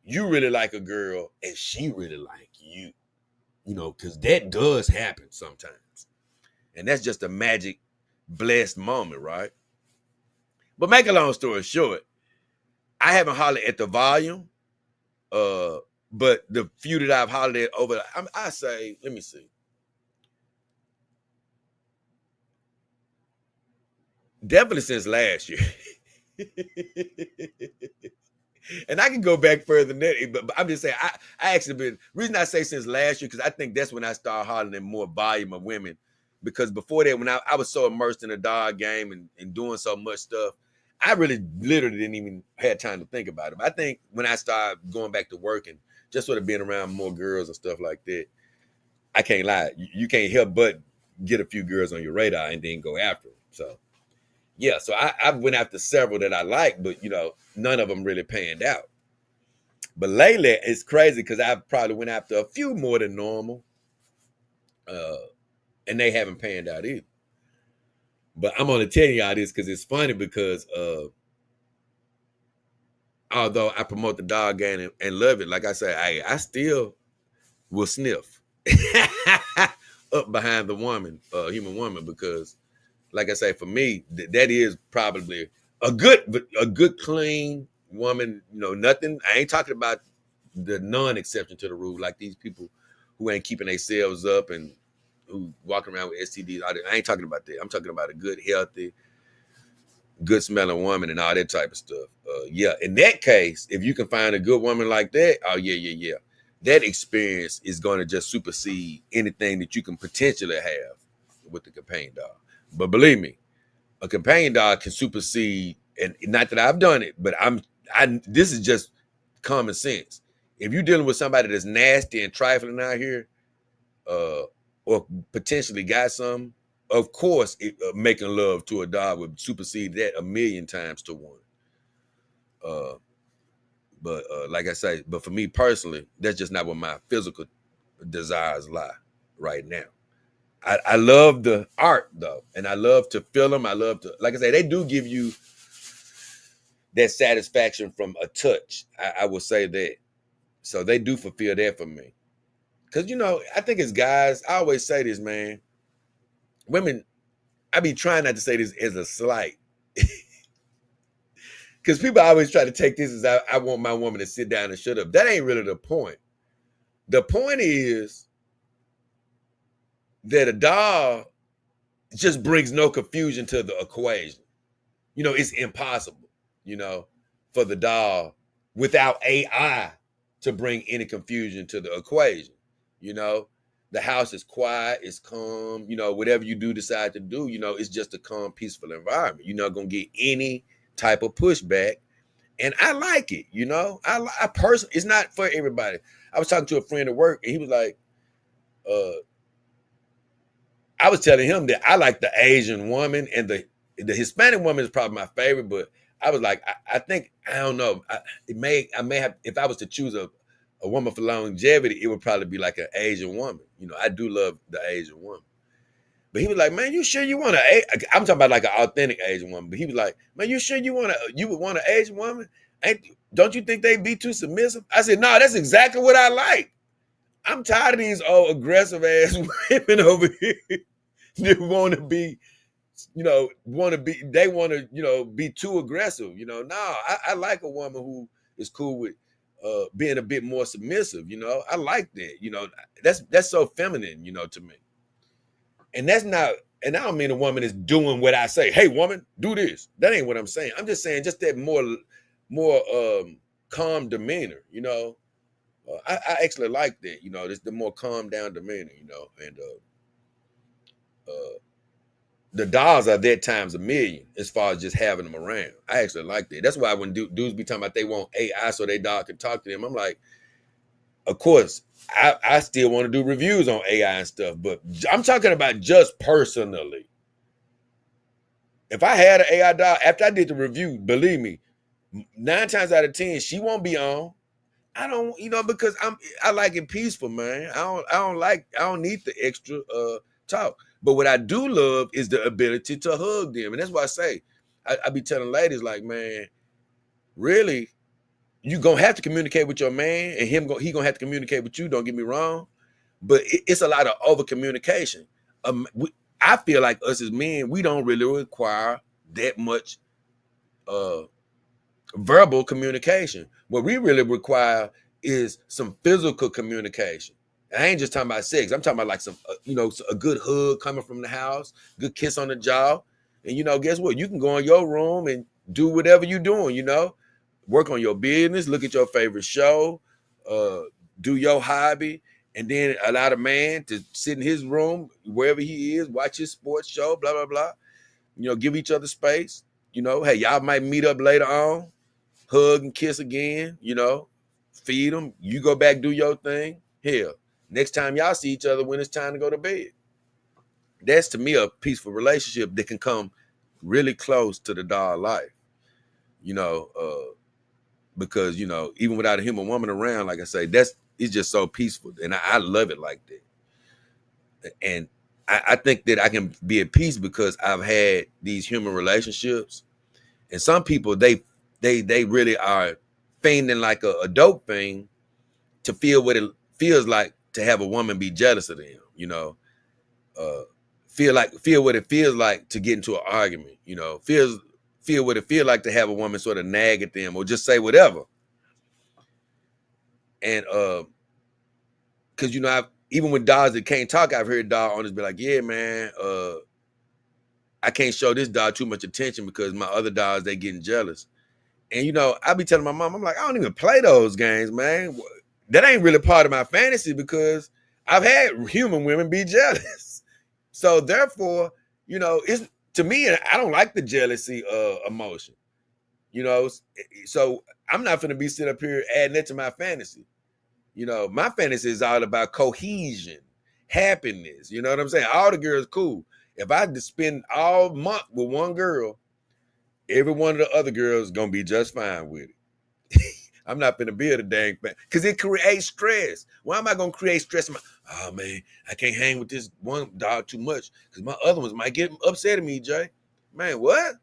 you really like a girl and she really like you, because that does happen sometimes. And that's just a magic, blessed moment, right? But make a long story short, I haven't hollered at the volume, but the few that I've hollered at over, I say, let me see. Definitely since last year. And I can go back further than that, but I'm just saying, I actually been, reason I say since last year, because I think that's when I started hollering at more volume of women. Because before that, when I was so immersed in the dog game and doing so much stuff, I really literally didn't even have time to think about it. But I think when I started going back to work and just sort of being around more girls and stuff like that, I can't lie. You can't help but get a few girls on your radar and then go after them. So yeah, so I went after several that I like, but none of them really panned out. But lately, it's crazy because I probably went after a few more than normal, and they haven't panned out either. But I'm only telling y'all this because it's funny because although I promote the dog game and love it, like I say, I still will sniff up behind the woman, human woman, because like I say, for me, that is probably a good clean woman. Nothing. I ain't talking about the non-exception to the rule, like these people who ain't keeping themselves up and who walking around with STDs. I ain't talking about that. I'm talking about a good, healthy, good smelling woman and all that type of stuff. Yeah, in that case, if you can find a good woman like that, oh yeah. That experience is going to just supersede anything that you can potentially have with the companion dog. But believe me, a companion dog can supersede, and not that I've done it, but this is just common sense. If you're dealing with somebody that's nasty and trifling out here, or potentially got some, of course, making love to a dog would supersede that 1,000,000 times to one. But like I say, but for me personally, that's just not where my physical desires lie right now. I love the art though, and I love to feel them. I love to, like I say, they do give you that satisfaction from a touch. I will say that. So they do fulfill that for me. Cause I think as guys, I always say this, man. Women, I be trying not to say this as a slight. Cause people always try to take this as I want my woman to sit down and shut up. That ain't really the point. The point is that a doll just brings no confusion to the equation. It's impossible, for the doll without AI to bring any confusion to the equation. The house is quiet, it's calm, whatever you do decide to do, it's just a calm, peaceful environment. You're not going to get any type of pushback. And I like it, I personally, it's not for everybody. I was talking to a friend at work and he was like, I was telling him that I like the Asian woman, and the Hispanic woman is probably my favorite. But I was like, I think, I don't know. I may have, if I was to choose a woman for longevity, it would probably be like an Asian woman. I do love the Asian woman. But he was like, man, you sure you want I'm talking about like an authentic Asian woman. But he was like, man, you sure you would want an Asian woman? Don't you think they'd be too submissive? I said, no, that's exactly what I like. I'm tired of these old aggressive ass women over here. They want to be, be too aggressive. No, I like a woman who is cool with being a bit more submissive. I like that. That's so feminine, to me. And that's not, and I don't mean a woman is doing what I say. Hey, woman, do this. That ain't what I'm saying. I'm just saying just that more calm demeanor. I actually like that. Just the more calm down demeanor. And the dolls are that times 1,000,000 as far as just having them around. I actually like that. That's why when dudes be talking about they want AI so their dog can talk to them, I'm like, of course, I still want to do reviews on AI and stuff, but I'm talking about just personally. If I had an AI dog, after I did the review, believe me, 9 times out of 10, she won't be on. I don't, because I like it peaceful, man. I don't need the extra talk. But what I do love is the ability to hug them. And that's why I say, I be telling ladies like, man, really, you gonna have to communicate with your man, and he gonna have to communicate with you, don't get me wrong. But it's a lot of over communication. I feel like us as men, we don't really require that much verbal communication. What we really require is some physical communication. I ain't just talking about sex. I'm talking about like some, a good hug coming from the house, good kiss on the jaw. And guess what? You can go in your room and do whatever you're doing, work on your business, look at your favorite show, do your hobby, and then allow the man to sit in his room, wherever he is, watch his sports show, blah, blah, blah. Give each other space. Hey, y'all might meet up later on, hug and kiss again, feed them. You go back, do your thing. Hell, next time y'all see each other when it's time to go to bed. That's to me a peaceful relationship that can come really close to the dog life, because, even without a human woman around, like I say, it's just so peaceful. And I love it like that. And I think that I can be at peace because I've had these human relationships. And some people, they really are feigning like a dope thing to feel what it feels like to have a woman be jealous of them, feel what it feels like to get into an argument, feel what it feels like to have a woman sort of nag at them or just say whatever. And because even with dogs that can't talk, I've heard dog owners be like, yeah, man, I can't show this dog too much attention because my other dogs, they getting jealous. And I be telling my mom, I'm like, I don't even play those games, man. That ain't really part of my fantasy because I've had human women be jealous. So therefore, it's, to me, I don't like the jealousy emotion. So I'm not gonna be sitting up here adding that to my fantasy. My fantasy is all about cohesion, happiness. You know what I'm saying? All the girls cool. If I just spend all month with one girl, every one of the other girls gonna be just fine with it. I'm not gonna be a dang fan because it creates stress. Why am I gonna create stress? Oh man, I can't hang with this one dog too much because my other ones might get upset at me, Jay. Man, what?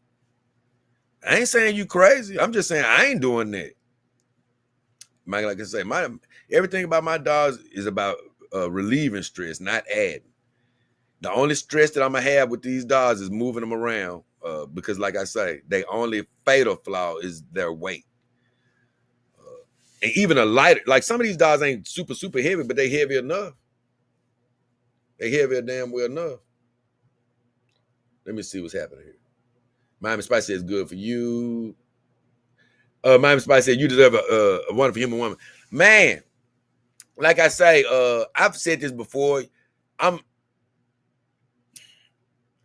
I ain't saying you crazy. I'm just saying I ain't doing that. Like I say, everything about my dogs is about relieving stress, not adding. The only stress that I'm gonna have with these dogs is moving them around because, like I say, they only fatal flaw is their weight. And even a lighter, like some of these dogs ain't super heavy, but they heavy enough. They heavy damn well enough. Let me see what's happening here. Miami Spice says good for you. Miami Spice said you deserve a wonderful human woman. Man, like I say, I've said this before. I've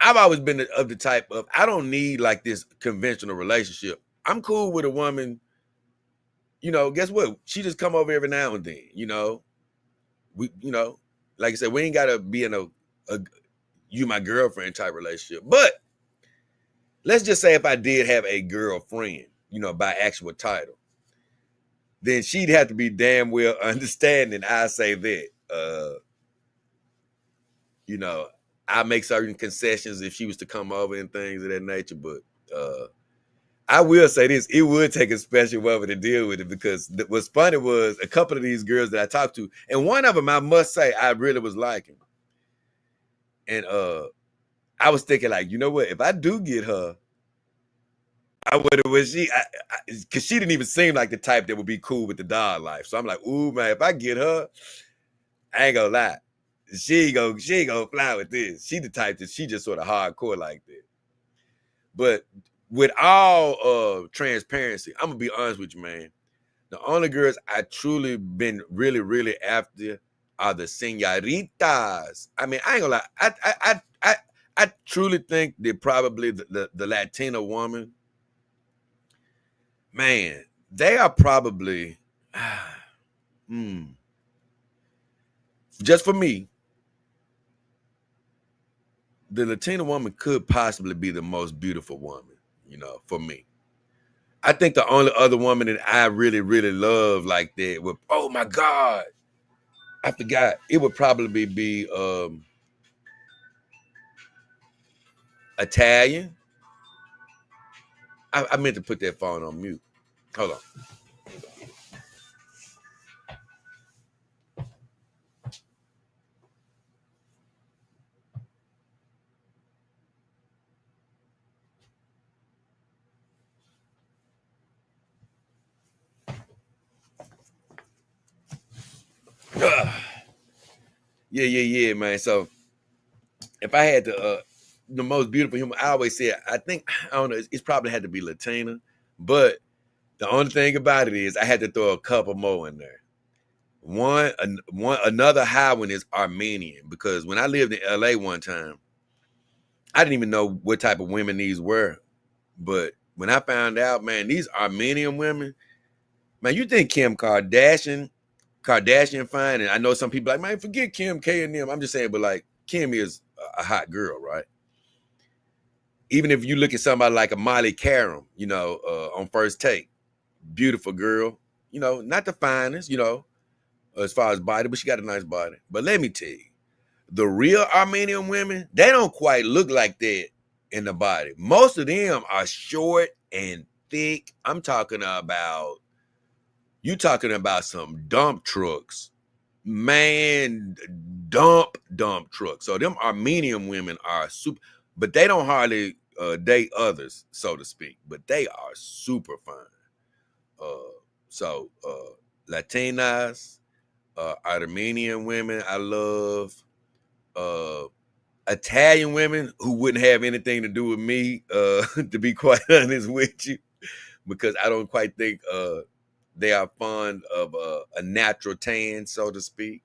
always been of the type of I don't need like this conventional relationship. I'm cool with a woman. You know, guess what? She just come over every now and then. You know, like I said, we ain't gotta be in a you my girlfriend type relationship. But let's just say if I did have a girlfriend, by actual title, then she'd have to be damn well understanding. I say that. I make certain concessions if she was to come over and things of that nature. But I will say this, it would take a special woman to deal with it because what's funny was a couple of these girls that I talked to, and one of them I must say I really was liking. And I was thinking like, you know what, if I do get her, I would have when because she didn't even seem like the type that would be cool with the dog life. So I'm like, ooh man, if I get her, I ain't gonna lie. She ain't gonna fly with this. She the type that she just sort of hardcore like that. But with all transparency, I'm gonna be honest with you, man. The only girls I truly been really after are the senoritas. I mean, I ain't gonna lie. I truly think that probably the Latina woman, man, they are probably just for me, the Latina woman could possibly be the most beautiful woman, for me. I think the only other woman that I really love like that would, oh my God, I forgot. It would probably be Italian. I meant to put that phone on mute. Hold on. Yeah, man. So if I had to, the most beautiful human, I always say, I think, I don't know, it's probably had to be Latina, but the only thing about it is I had to throw a couple more in there. Another high one is Armenian, because when I lived in LA one time, I didn't even know what type of women these were. But when I found out, man, these Armenian women, man, you think Kardashian fine, and I know some people like, man, forget Kim K and them. I'm just saying, but like Kim is a hot girl, right? Even if you look at somebody like a Molly Karam, on First Take, beautiful girl, not the finest, as far as body, but she got a nice body. But let me tell you, the real Armenian women, they don't quite look like that in the body. Most of them are short and thick. You talking about some dump trucks. Man, dump trucks. So them Armenian women are super, but they don't hardly date others, so to speak. But they are super fine. So Latinas, Armenian women, I love. Italian women who wouldn't have anything to do with me, to be quite honest with you, because I don't quite think they are fond of a natural tan, so to speak.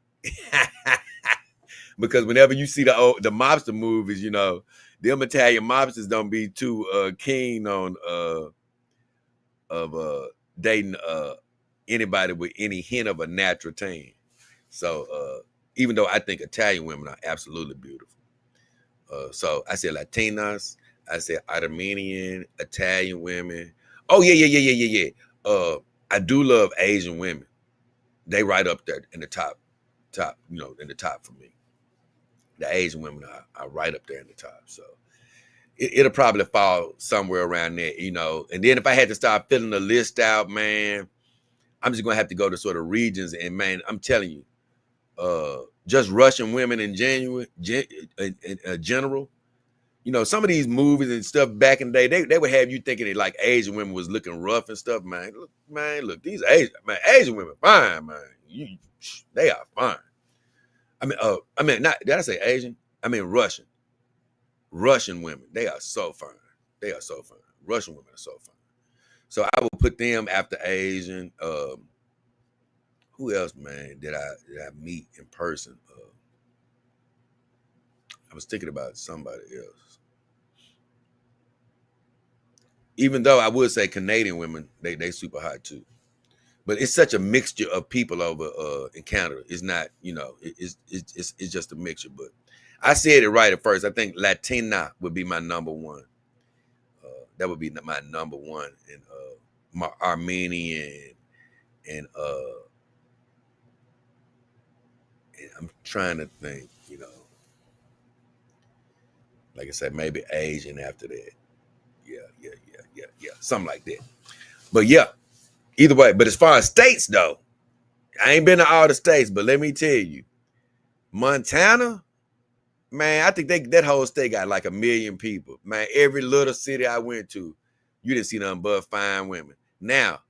Because whenever you see the mobster movies, them Italian mobsters don't be too keen on of dating anybody with any hint of a natural tan. So even though I think Italian women are absolutely beautiful. So I said Latinas, I said Armenian, Italian women. Oh yeah. I do love Asian women. They right up there in the top, in the top for me. The Asian women are right up there in the top. So it'll probably fall somewhere around there. And then if I had to start filling the list out, man, I'm just gonna have to go to sort of regions. And man, I'm telling you, just Russian women in general. Some of these movies and stuff back in the day, they would have you thinking that like Asian women was looking rough and stuff, man. Look, these Asian women, fine, man. They are fine. Not did I say Asian? I mean Russian. Russian women, they are so fine. They are so fine. Russian women are so fine. So I will put them after Asian. Who else, man, did I meet in person? I was thinking about somebody else. Even though I would say Canadian women, they super hot too. But it's such a mixture of people over in Canada. It's not, it's just a mixture. But I said it right at first. I think Latina would be my number one. That would be my number one, and my Armenian, and I'm trying to think, like I said, maybe Asian after that. Yeah, something like that. But yeah, either way. But as far as states though, I ain't been to all the states, but let me tell you, Montana, man, I think that whole state got like 1 million people. Man, every little city I went to, you didn't see nothing but fine women. Now,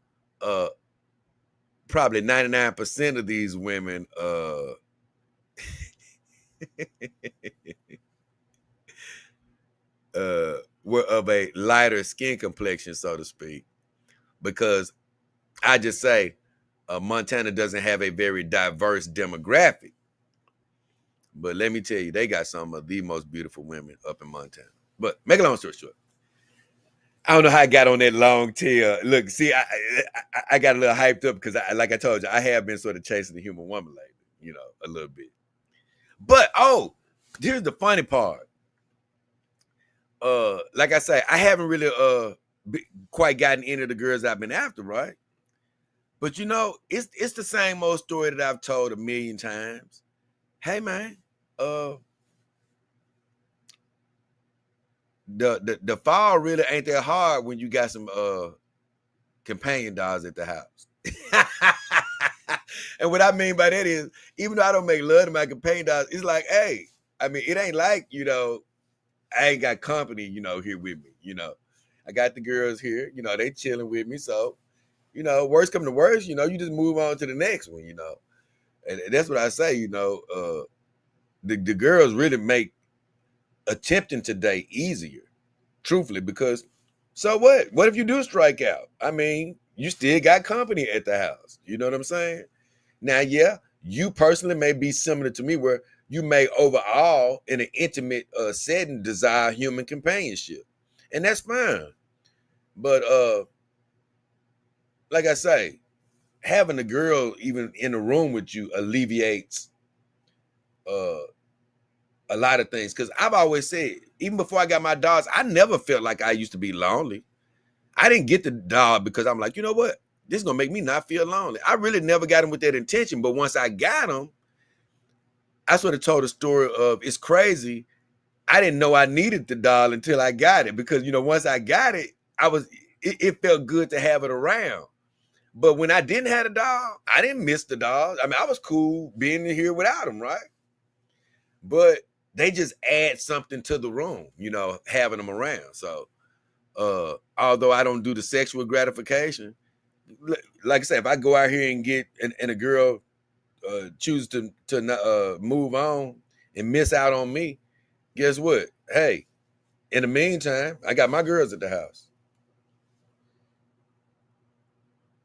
probably 99% of these women were of a lighter skin complexion, so to speak, because I just say Montana doesn't have a very diverse demographic. But let me tell you, they got some of the most beautiful women up in Montana. But make a long story short, I don't know how I got on that long tail. Look, see, I got a little hyped up because, like I told you, I have been sort of chasing the human woman lately, a little bit. But, here's the funny part. Like I say, I haven't really quite gotten into the girls I've been after, right? But, it's the same old story that I've told 1 million times. Hey, man, the fall really ain't that hard when you got some companion dogs at the house. And what I mean by that is, even though I don't make love to my companion dogs, it's like, hey, it ain't like, I ain't got company, here with me, I got the girls here, they chilling with me. So, worst come to worst, you just move on to the next one, and that's what I say, the girls really make attempting today easier, truthfully, because so what? What if you do strike out? You still got company at the house. You know what I'm saying? Now, yeah, you personally may be similar to me where you may overall in an intimate setting desire human companionship. And that's fine. But like I say, having a girl even in the room with you alleviates a lot of things. Because I've always said, even before I got my dogs, I never felt like I used to be lonely. I didn't get the dog because I'm like, you know what? This is going to make me not feel lonely. I really never got him with that intention. But once I got him, I sort of told a story of, it's crazy. I didn't know I needed the dog until I got it. Because, once I got it, it felt good to have it around. But when I didn't have a dog, I didn't miss the dog. I was cool being here without him, right? But they just add something to the room, having them around. So although I don't do the sexual gratification, like I said, if I go out here and get and a girl chooses to move on and miss out on me, guess what? Hey, in the meantime, I got my girls at the house.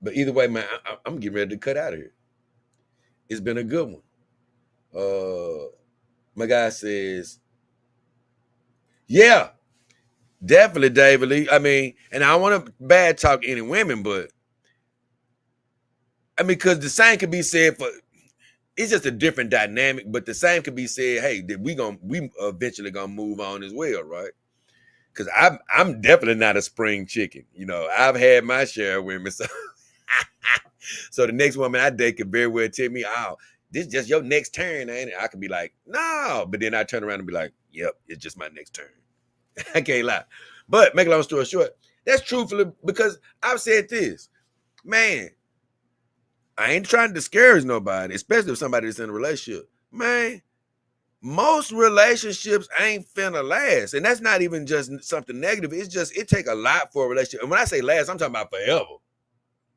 But either way, man, I'm getting ready to cut out of here. It's been a good one. My guy says, yeah, definitely, David Lee. And I don't want to bad talk any women, but because the same could be said for, it's just a different dynamic, but the same could be said, hey, that we eventually gonna move on as well, right? Because I'm definitely not a spring chicken. I've had my share of women. So, so the next woman I date could very well tell me, oh, this is just your next turn, ain't it? I could be like, no. But then I turn around and be like, yep, it's just my next turn. I can't lie. But make a long story short, that's truthfully because I've said this, man, I ain't trying to discourage nobody, especially if somebody that's in a relationship. Man, most relationships ain't finna last. And that's not even just something negative. It's just, it take a lot for a relationship. And when I say last, I'm talking about forever.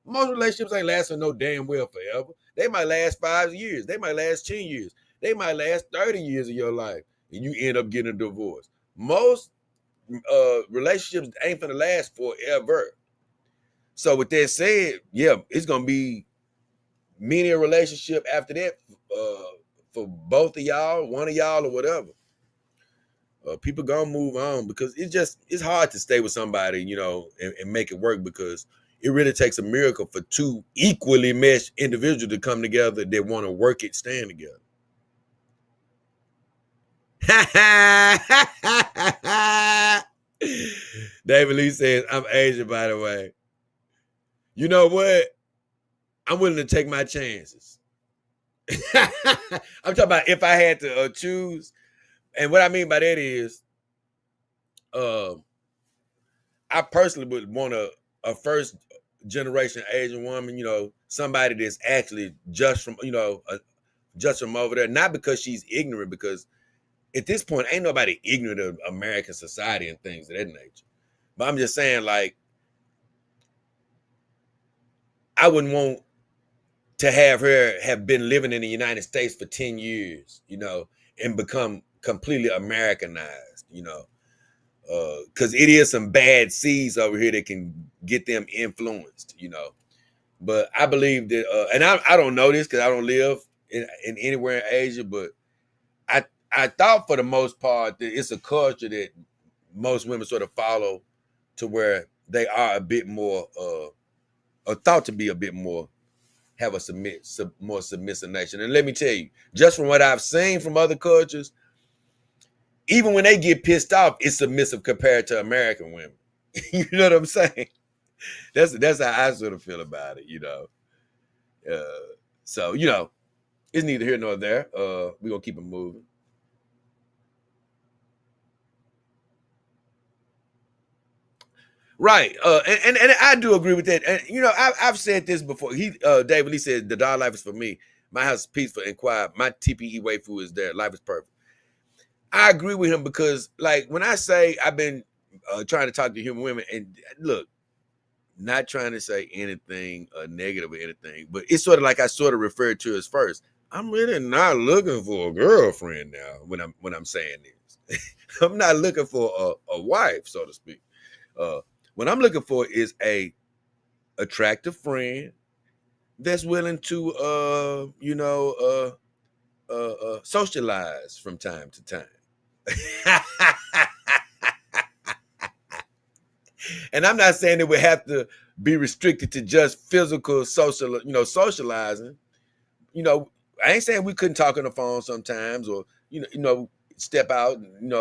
Most relationships ain't lasting no damn well forever. They might last 5 years. They might last 10 years. They might last 30 years of your life. And you end up getting a divorce. Most relationships ain't finna last forever. So with that said, yeah, it's gonna be many a relationship after that for both of y'all, one of y'all, or whatever. People gonna move on because it's hard to stay with somebody, and make it work because it really takes a miracle for two equally meshed individuals to come together that want to work it, stand together. David Lee says, I'm Asian, by the way. You know what? I'm willing to take my chances. I'm talking about if I had to choose. And what I mean by that is, I personally would want a first generation Asian woman, somebody that's actually just from over there. Not because she's ignorant, because at this point, ain't nobody ignorant of American society and things of that nature. But I'm just saying, like, I wouldn't want to have her have been living in the United States for 10 years, and become completely Americanized, because it is some bad seeds over here that can get them influenced, But I believe that, and I don't know this because I don't live in anywhere in Asia, but I thought for the most part that it's a culture that most women sort of follow, to where they are a bit more, or thought to be a bit more, have a more submissive nature. And let me tell you, just from what I've seen from other cultures, even when they get pissed off, it's submissive compared to American women. You know what I'm saying? That's how I sort of feel about it, So, it's neither here nor there. We're gonna keep it moving. Right. And I do agree with that. And I've said this before. David Lee said the dog life is for me. My house is peaceful and quiet. My TPE waifu is there. Life is perfect. I agree with him because, like, when I say I've been trying to talk to human women, and look, not trying to say anything negative or anything, but it's sort of like I sort of referred to as first. I'm really not looking for a girlfriend now when I'm saying this. I'm not looking for a wife, so to speak. What I'm looking for is a attractive friend that's willing to socialize from time to time. And I'm not saying it would have to be restricted to just physical socializing. I ain't saying we couldn't talk on the phone sometimes, or step out,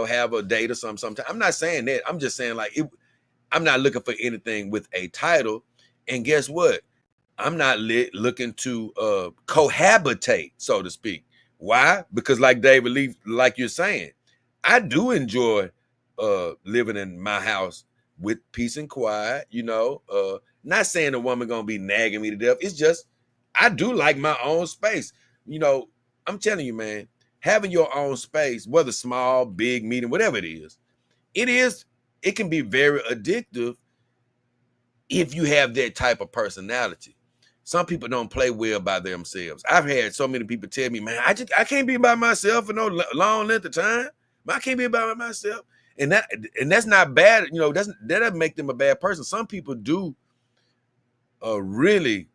have a date or something sometimes. I'm not saying that. I'm just saying, like, I'm not looking for anything with a title. And guess what? I'm not looking to cohabitate, so to speak. Why? Because like David Lee, like you're saying, I do enjoy living in my house with peace and quiet, not saying a woman gonna be nagging me to death. It's just I do like my own space. I'm telling you, man, having your own space, whether small, big, medium, whatever it can be very addictive if you have that type of personality. Some people don't play well by themselves. I've had so many people tell me, man, I can't be by myself for no long length of time. I can't be by myself. And that's not bad. That doesn't make them a bad person. Some people do really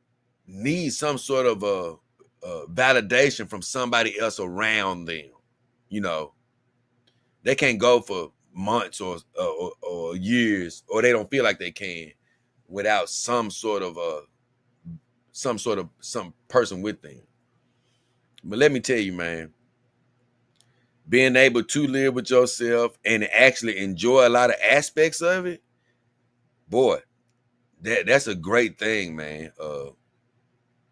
need some sort of validation from somebody else around them. They can't go for months or years, or they don't feel like they can, without some person with them. But let me tell you, man, being able to live with yourself and actually enjoy a lot of aspects of it, boy, that's a great thing, man.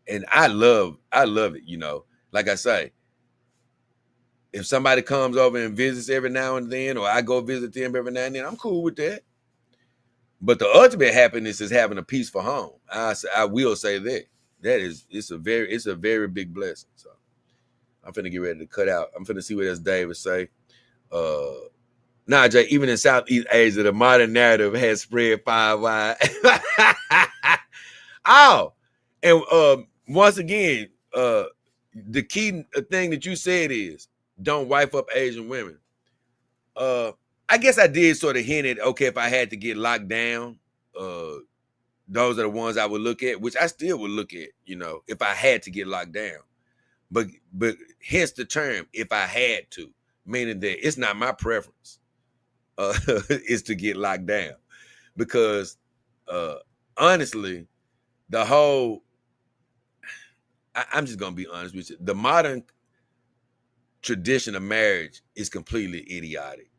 And I love it, you know. Like I say, if somebody comes over and visits every now and then, or I go visit them every now and then, I'm cool with that. But the ultimate happiness is having a peaceful home. I will say that. It's a very big blessing. So I'm finna get ready to cut out. I'm finna see what else David say. Nah, Jay, even in Southeast Asia, the modern narrative has spread far wide. Oh, and once again, the key thing that you said is don't wife up Asian women. I guess I did sort of hint at, okay, if I had to get locked down, those are the ones I would look at, which I still would look at, you know, if I had to get locked down. But hence the term, if I had to, meaning that it's not my preference is to get locked down. Because honestly, the whole, I'm just gonna be honest with you, the modern tradition of marriage is completely idiotic.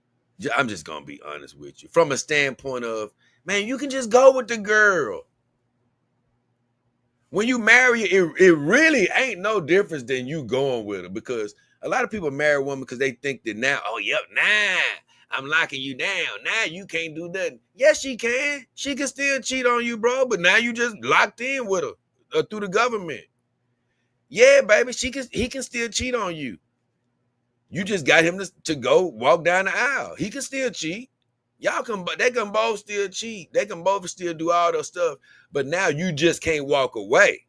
I'm just gonna be honest with you. From a standpoint of, man, you can just go with the girl. When you marry, it really ain't no difference than you going with her, because a lot of people marry a woman because they think that now, oh, yep, nah, I'm locking you down. Now you can't do nothing. Yes, she can. She can still cheat on you, bro, but now you just locked in with her through the government. Yeah, baby, he can still cheat on you. You just got him to go walk down the aisle. He can still cheat. They can both still cheat. They can both still do all the stuff. But now you just can't walk away.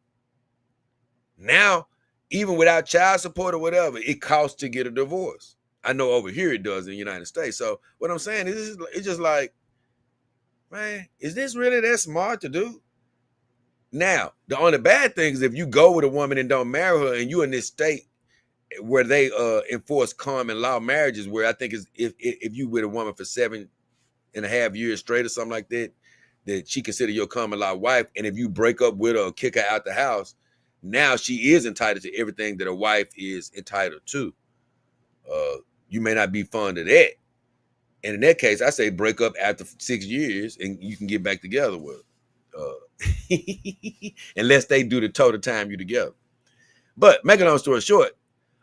Now, even without child support or whatever, it costs to get a divorce. I know over here it does in the United States. So what I'm saying is, it's just like, man, is this really that smart to do? Now, the only bad thing is if you go with a woman and don't marry her, and you in this state where they enforce common law marriages, where I think is if you with a woman for 7.5 years straight or something like that, that she consider your common law wife, and if you break up with her or kick her out the house, now she is entitled to everything that a wife is entitled to. You may not be fond of that, and in that case, I say break up after 6 years, and you can get back together with her. Unless they do the total time you together. But make a long story short,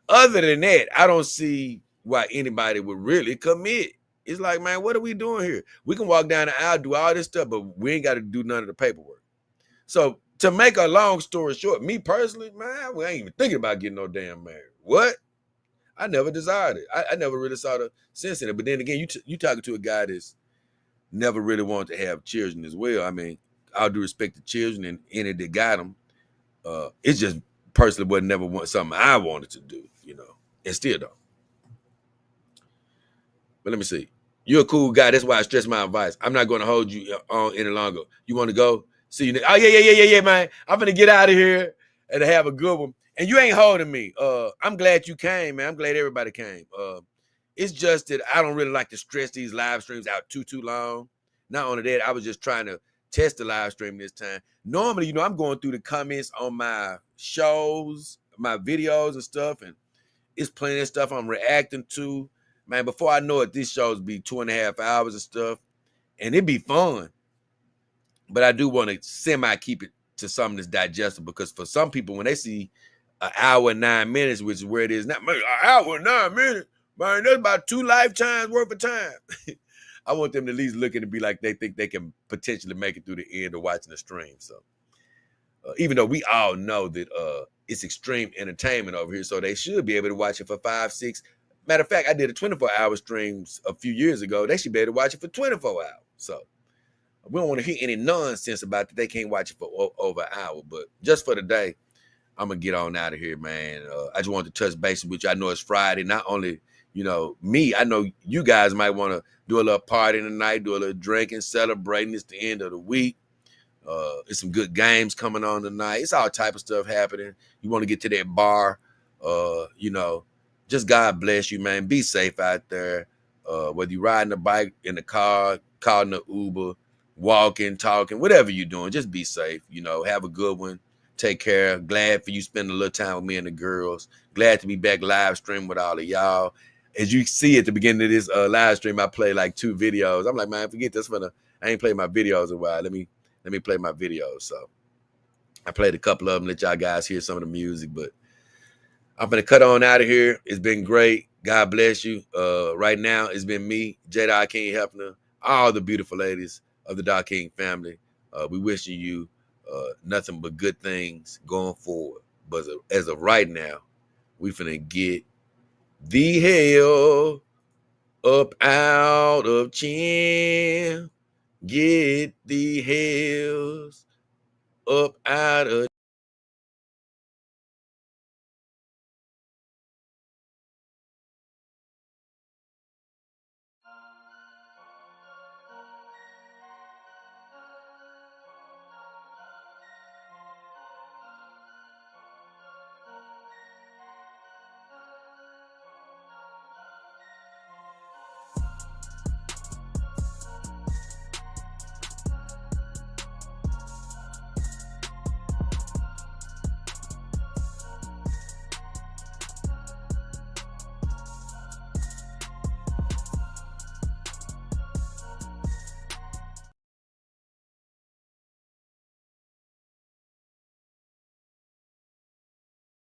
other than that, I don't see why anybody would really commit. It's like, man, what are we doing here? We can walk down the aisle, do all this stuff, but we ain't got to do none of the paperwork. So to make a long story short, me personally, man, we ain't even thinking about getting no damn married. What? I never desired it. I never really saw the sense in it. But then again, you talking to a guy that's never really wanted to have children as well. I mean, all due respect to children and any that got them, it's just personally was never something I wanted to do, you know, and still don't. But let me see. You're a cool guy. That's why I stress my advice. I'm not going to hold you on any longer. You want to go? See you next. Oh, yeah, man. I'm going to get out of here and have a good one. And you ain't holding me. I'm glad you came, man. I'm glad everybody came. It's just that I don't really like to stress these live streams out too long. Not only that, I was just trying to test the live stream this time. Normally, you know, I'm going through the comments on my shows, my videos and stuff, and it's plenty of stuff I'm reacting to. Man, before I know it, these shows be 2.5 hours of stuff, and it'd be fun. But I do want to keep it to something that's digestible, because for some people, when they see an hour and 9 minutes, which is where it is now, man, an hour and 9 minutes, man, that's about 2 lifetimes worth of time. I want them to at least look at it and be like they think they can potentially make it through the end of watching the stream. So even though we all know that it's extreme entertainment over here, so they should be able to watch it for 5, 6. Matter of fact, I did a 24-hour stream a few years ago. They should be able to watch it for 24 hours. So we don't want to hear any nonsense about that they can't watch it for over an hour. But just for the day, I'm going to get on out of here, man. I just wanted to touch base with you. I know it's Friday. Not only, you know, me, I know you guys might want to do a little party tonight, do a little drinking, celebrating. It's the end of the week. There's some good games coming on tonight. It's all type of stuff happening. You want to get to that bar, you know, just God bless you, man. Be safe out there. Whether you're riding a bike, in the car, calling an Uber, walking, talking, whatever you're doing, just be safe. You know, have a good one. Take care. Glad for you spending a little time with me and the girls. Glad to be back live streaming with all of y'all. As you see at the beginning of this live stream, I played like 2 videos. I'm like, man, forget this. I ain't played my videos in a while. Let me play my videos. So I played a couple of them. Let y'all guys hear some of the music. But I'm gonna cut on out of here. It's been great. God bless you. Right now, it's been me, JayDollKingHefner, all the beautiful ladies of the Doll King family. We wishing you nothing but good things going forward. But as of right now, we finna get the hell up out of chin. Get the hells up out of